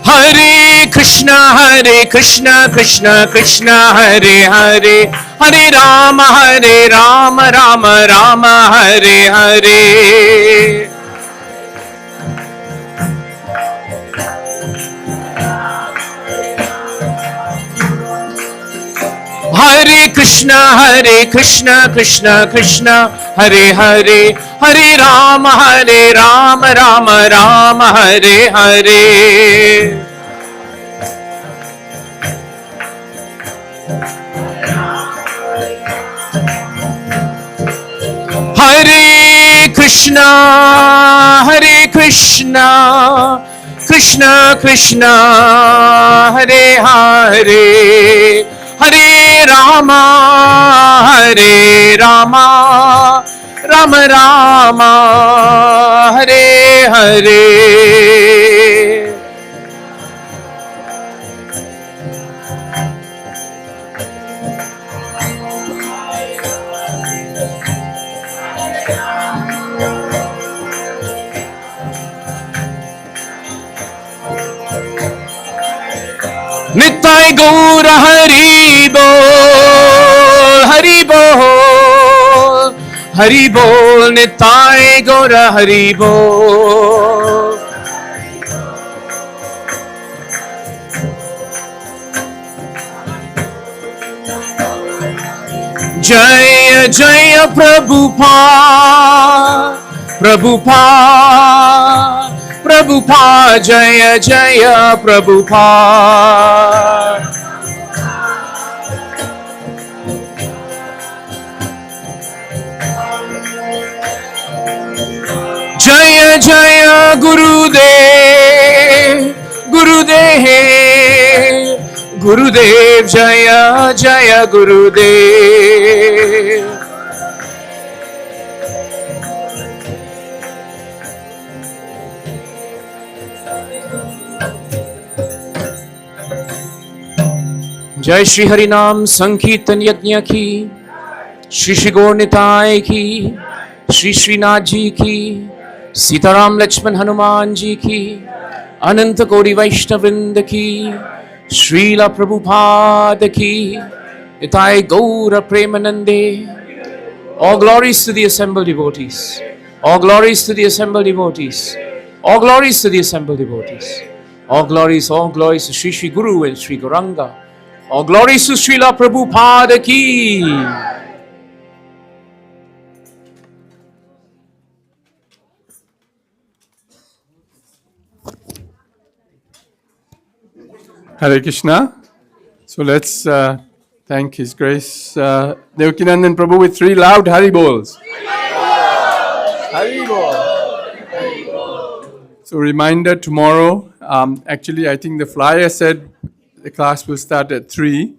Hare Krishna, Krishna Krishna, Hare Hare, Hare Rama, Rama Rama, Hare Hare. Hare Krishna, Krishna Krishna, Hare Hare, Hare Rama, Rama Rama, Hare Hare. Hare Krishna, Krishna Krishna, Hare Hare, Hare Rama, Rama Rama, Hare Hare. Nitai Gaura Hari Bol, Hari Bol, Hari Bol, Nitai Gaura Hari Bol. Jaya Jaya Prabhupada, Prabhupada, Prabhupada, Jaya Jaya Prabhupada. Jaya Jaya Gurudev, Gurudev, Gurudev, Jaya Jaya Gurudev. जय श्री हरिनाम संकीर्तन यज्ञ की, श्री श्री गौर निताय की, श्री श्रीनाथ जी की, सीताराम लक्ष्मण हनुमान जी की, अनंत कोटि वैष्णव वृंद की, श्रीला प्रभुपाद की, निताय गौर प्रेमानंदे. All glories to the assembled devotees. All glories to the assembled devotees. All glories to the assembled devotees. All glories to Sri Sri Guru and Sri Gauranga. All glories to Srila Prabhupada ki. Hare Krishna. So let's thank His Grace Devakinandan Prabhu with 3 loud Haribols. Haribol. So reminder tomorrow. Actually, I think the flyer said the class will start at 3,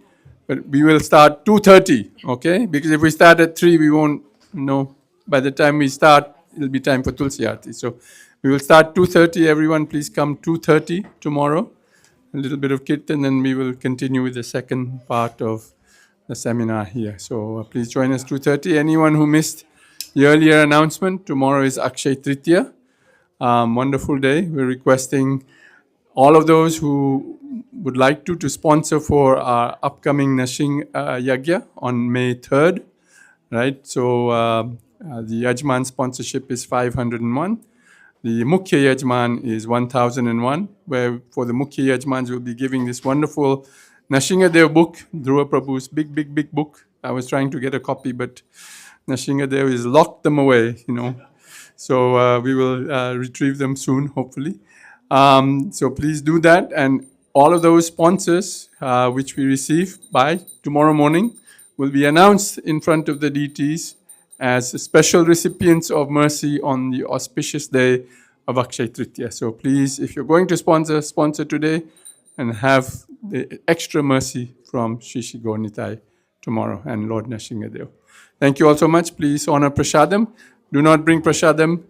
but we will start 2:30. Okay, because if we start at 3, we won't know. By the time we start, it'll be time for Tulsi Aarti. So we will start 2:30. Everyone, please come 2:30 tomorrow. A little bit of kirtan, and we will continue with the second part of the seminar here. So please join us 2:30. Anyone who missed the earlier announcement, tomorrow is Akshay Tritiya. Wonderful day. We're requesting all of those who would like to sponsor for our upcoming Nashing Yagya on May 3rd. Right? So the Yajman sponsorship is 501. The Mukhya Yajman is 1001, where for the Mukhya Yajmans we'll be giving this wonderful Nashingadev book, Dhruva Prabhu's big book. I was trying to get a copy, but Nashingadev has locked them away, So we will retrieve them soon, hopefully. So please do that. And all of those sponsors which we receive by tomorrow morning will be announced in front of the deities as special recipients of mercy on the auspicious day of Akshay Tritiya. So please, if you're going to sponsor today and have the extra mercy from Shri Shri Gaur Nitai tomorrow and Lord Nashingadev. Thank you all so much. Please honor prasadam. Do not bring prasadam.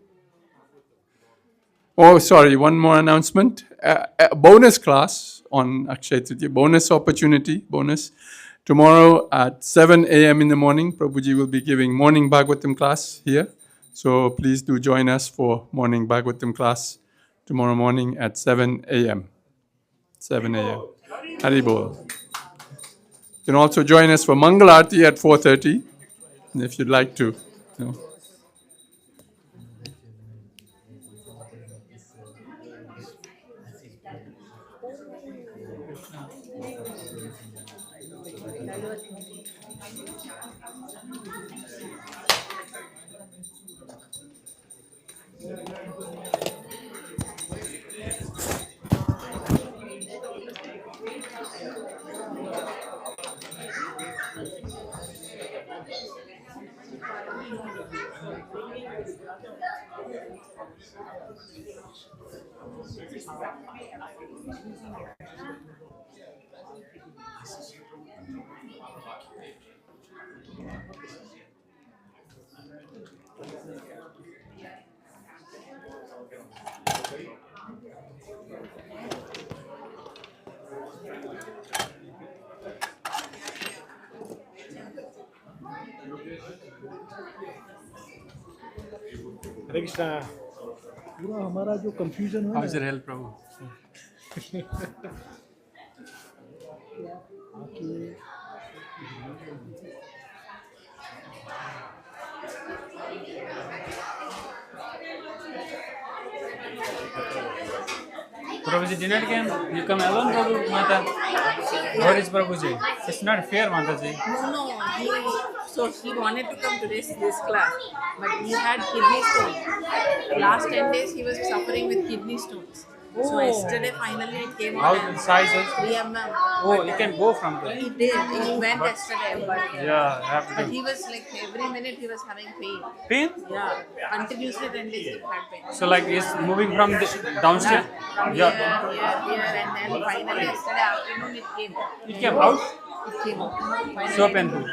Oh, sorry, one more announcement. A bonus class on Akshay Tritiya, bonus. Tomorrow at 7 a.m. in the morning, Prabhuji will be giving morning Bhagavatam class here. So please do join us for morning Bhagavatam class tomorrow morning at 7 a.m. 7 a.m. Haribol. You can also join us for Mangal Aarti at 4:30 if you'd like to. हरे कृष्णा. पूरा हमारा जो confusion है. How does it help, Prabhu? Prabhuji did not come. You come alone, Prabhu, Mata. Where is Prabhuji? It's not fair, Mataji. No, so he wanted to come to this class, but he had kidney stone. Last 10 days he was suffering with kidney stones. So yesterday finally it came How out. the size is? 3 mm. Oh, you can go from there. He did. He went yesterday, but Yeah, have but to. he was like every minute he was having pain. Pain? Yeah, continuously 10 days he had pain. So like he's moving from the downstairs. From Yeah. here, and then finally yesterday afternoon it came. It came out. It came out. Finally, So painful.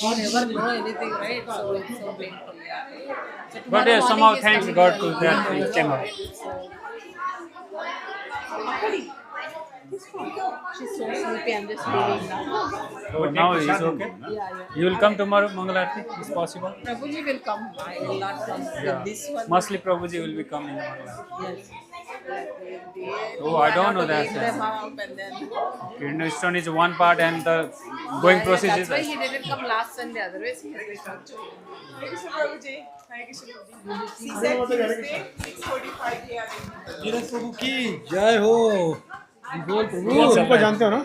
you never know anything, right? So it's so painful. Yeah. So But tomorrow yeah, morning somehow he's thanks coming God early. to that it came out. She's so sleepy. I'm just leaving now. Oh, now he's okay. Yeah. You will come tomorrow, Mangalarti, is possible? Prabhuji will come. I will not come. Yeah. This one. Mostly Prabhuji will be coming in Mangalarti. Yes. Oh, I don't know that. Wake them up and then. Kidney stone is one part and the going process That's is why he didn't come last Sunday. Otherwise, he has been coming. मेरे प्रभु की जय हो। बोल प्रभु। उनको जानते हो ना?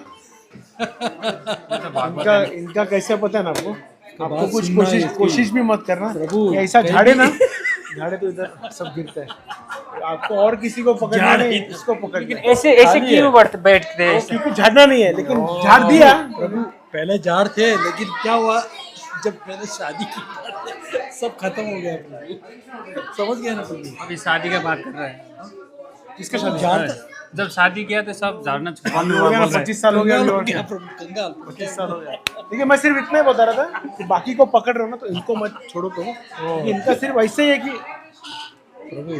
इनका कैसे पता है ना आपको? आपको कुछ कोशिश भी मत करना। ये ऐसा झाड़े ना, झाड़े तो इधर सब गिरता है। आपको और किसी को पकड़ना नहीं, इसको पकड़ना। ऐसे क्यों बैठते हैं? क्योंकि झाड़ना नहीं है, लेकिन झाड़ दिया। प्रभु पहले झाड़ थे, लेकिन क्या हुआ जब मैंने शादी की सब खत्म हो गया प्रभु। समझ गया ना प्रभु? अभी शादी का बात कर रहा है। किसका शादी? जब शादी किया तो सब झाड़ना बंद हो गया ना, 25 साल हो गया अभी और क्या? प्रभु कंगाल 25 साल हो गया। देखिए मैं सिर्फ इतना ही बता रहा था कि बाकी को पकड़ रहे हो ना तो इनको मत छोड़ो। तो इनका सिर्फ ऐसे ही है कि प्रभु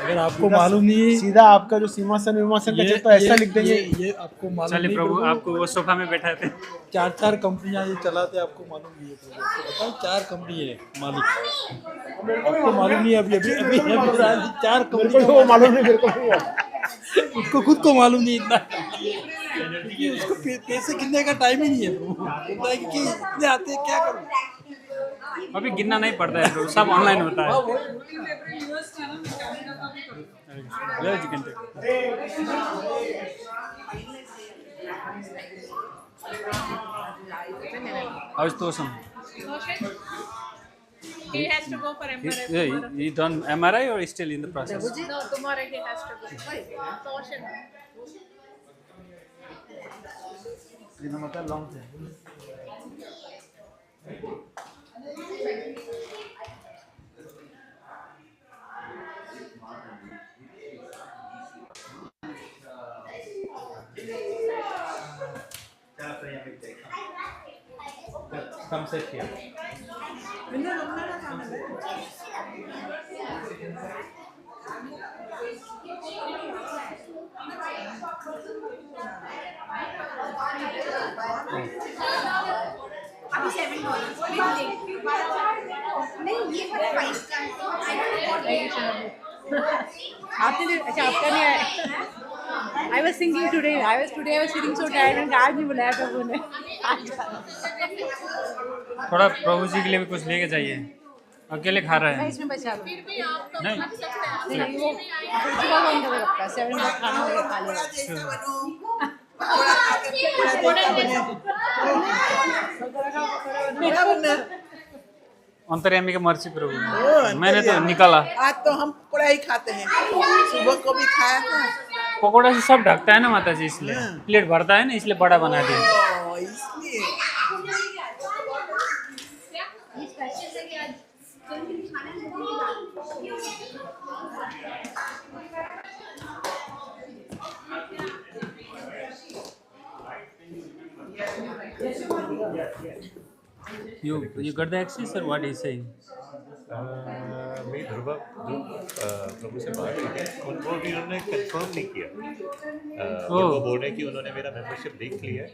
अगर आपको मालूम नहीं, सीधा आपका जो सिंहासन विमासन का चलता है ऐसा लिख देंगे। ये आपको मालूम चलिए नहीं प्रभु, आपको वो सोफा में बैठाते। 4 कंपनियां ये चलाते, आपको मालूम नहीं है प्रभु। आपको बताओ 4 कंपनी है मालिक, आपको मालूम नहीं है। अभी 4 कंपनी वो मालूम नहीं, मेरे को नहीं है। उसको खुद को मालूम नहीं इतना, क्योंकि उसको पैसे गिनने का टाइम ही नहीं है प्रभु। बोलता है कि इतने आते हैं क्या करूं। अभी गिनना नहीं पड़ता है प्रभु, सब ऑनलाइन होता है। Yeah, you can take it. How is Tosam? He has to go for MRI. He done MRI or is still in the process? No, tomorrow he has to go. Torsion. Come sit here. आपने अच्छा आपका नहीं आया। I was thinking today. I was feeling so tired and आज नहीं बुलाया प्रभु ने। थोड़ा प्रभु जी के लिए भी कुछ लेके जाइए, अकेले खा रहे हैं। इसमें बचा लो। नहीं नहीं वो सुबह को अंदर रखा 7 बजे खाना हो गया खा लिया। अंतर्यामी की मर्जी प्रभु, मैंने तो निकाला। आज तो हम पकौड़ा ही खाते हैं, सुबह को भी खाया था। पकौड़ा से सब ढकता है ना माता जी, इसलिए प्लेट भरता है ना, इसलिए बड़ा बना दिया। इसलिए You got the access or what is saying? मेरी प्रभु से बात हुई है, उनको भी उन्होंने कंफर्म नहीं किया। वो बोल रहे कि उन्होंने मेरा मेंबरशिप देख लिया है।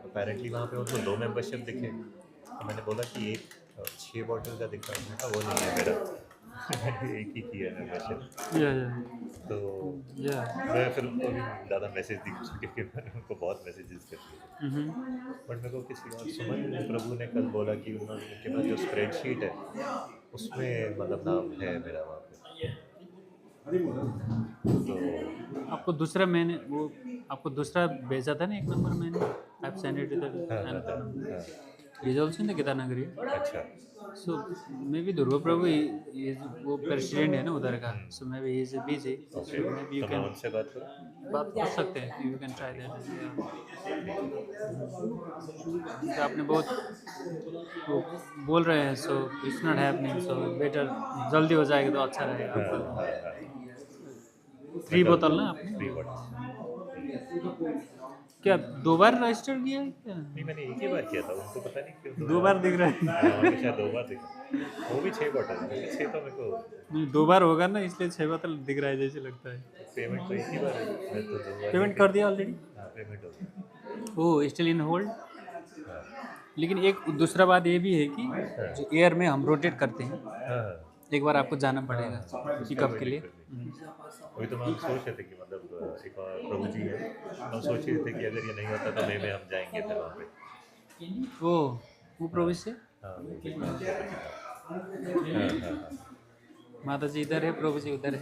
अपेरेंटली वहाँ पे उनको 2 मेंबरशिप दिखे, तो मैंने बोला कि एक 6 बॉटल का दिखा, वो नहीं है मेरा। एक ही किया मेंबरशिप। Yeah. तो Yeah. मैं फिर उनको भी ज़्यादा मैसेज नहीं कर क्योंकि मैंने उनको बहुत मैसेजेस कर दिए। बट मेरे को किसी और सुमन प्रभु ने कल बोला कि उनके पास जो स्प्रेडशीट है उसमें मतलब नाम है मेरा वहाँ पे। तो आपको दूसरा मैंने वो आपको दूसरा भेजा था ना, एक नंबर मैंने आप send it to the is also in the Kedarnagari. अच्छा so maybe Durga Prabhu is वो प्रेसिडेंट है ना उधर का, so maybe is busy, so maybe you तो मैं कैन उनसे बात करूँ। बात कर सकते हैं, यू कैन ट्राई दैट। तो आपने बहुत वो बोल रहे हैं, so it's not happening, so better जल्दी हो जाएगा तो अच्छा रहेगा आपका। फ्री बोतल ना आपने? फ्री बॉटल क्या 2 बार रजिस्टर किया है क्या? नहीं, मैंने एक ही बार किया था, उनको पता नहीं क्यों 2 बार दिख रहा है। हाँ, मुझे शायद 2 बार दिखा। वो भी 6 बॉटल, 6 तो मेरे को नहीं 2 बार होगा ना, इसलिए 6 बोतल दिख रहा है जैसे लगता है। पेमेंट तो एक ही बार है। मैं तो 2 बार पेमेंट कर दिया ऑलरेडी? हाँ, पेमेंट हो गया। ओह स्टिल इन होल्ड। लेकिन एक दूसरा बात ये भी है कि जो एयर में हम रोटेट करते हैं, हाँ, एक बार आपको जाना पड़ेगा पिकअप के लिए। अभी तो हम सोच रहे थे कि मतलब एक और प्रभु जी है, हम सोच रहे थे कि अगर ये नहीं होता तो मई में हम जाएंगे फिर वहाँ पे। वो प्रोविंस से हाँ, माता जी इधर है, प्रभु जी उधर है।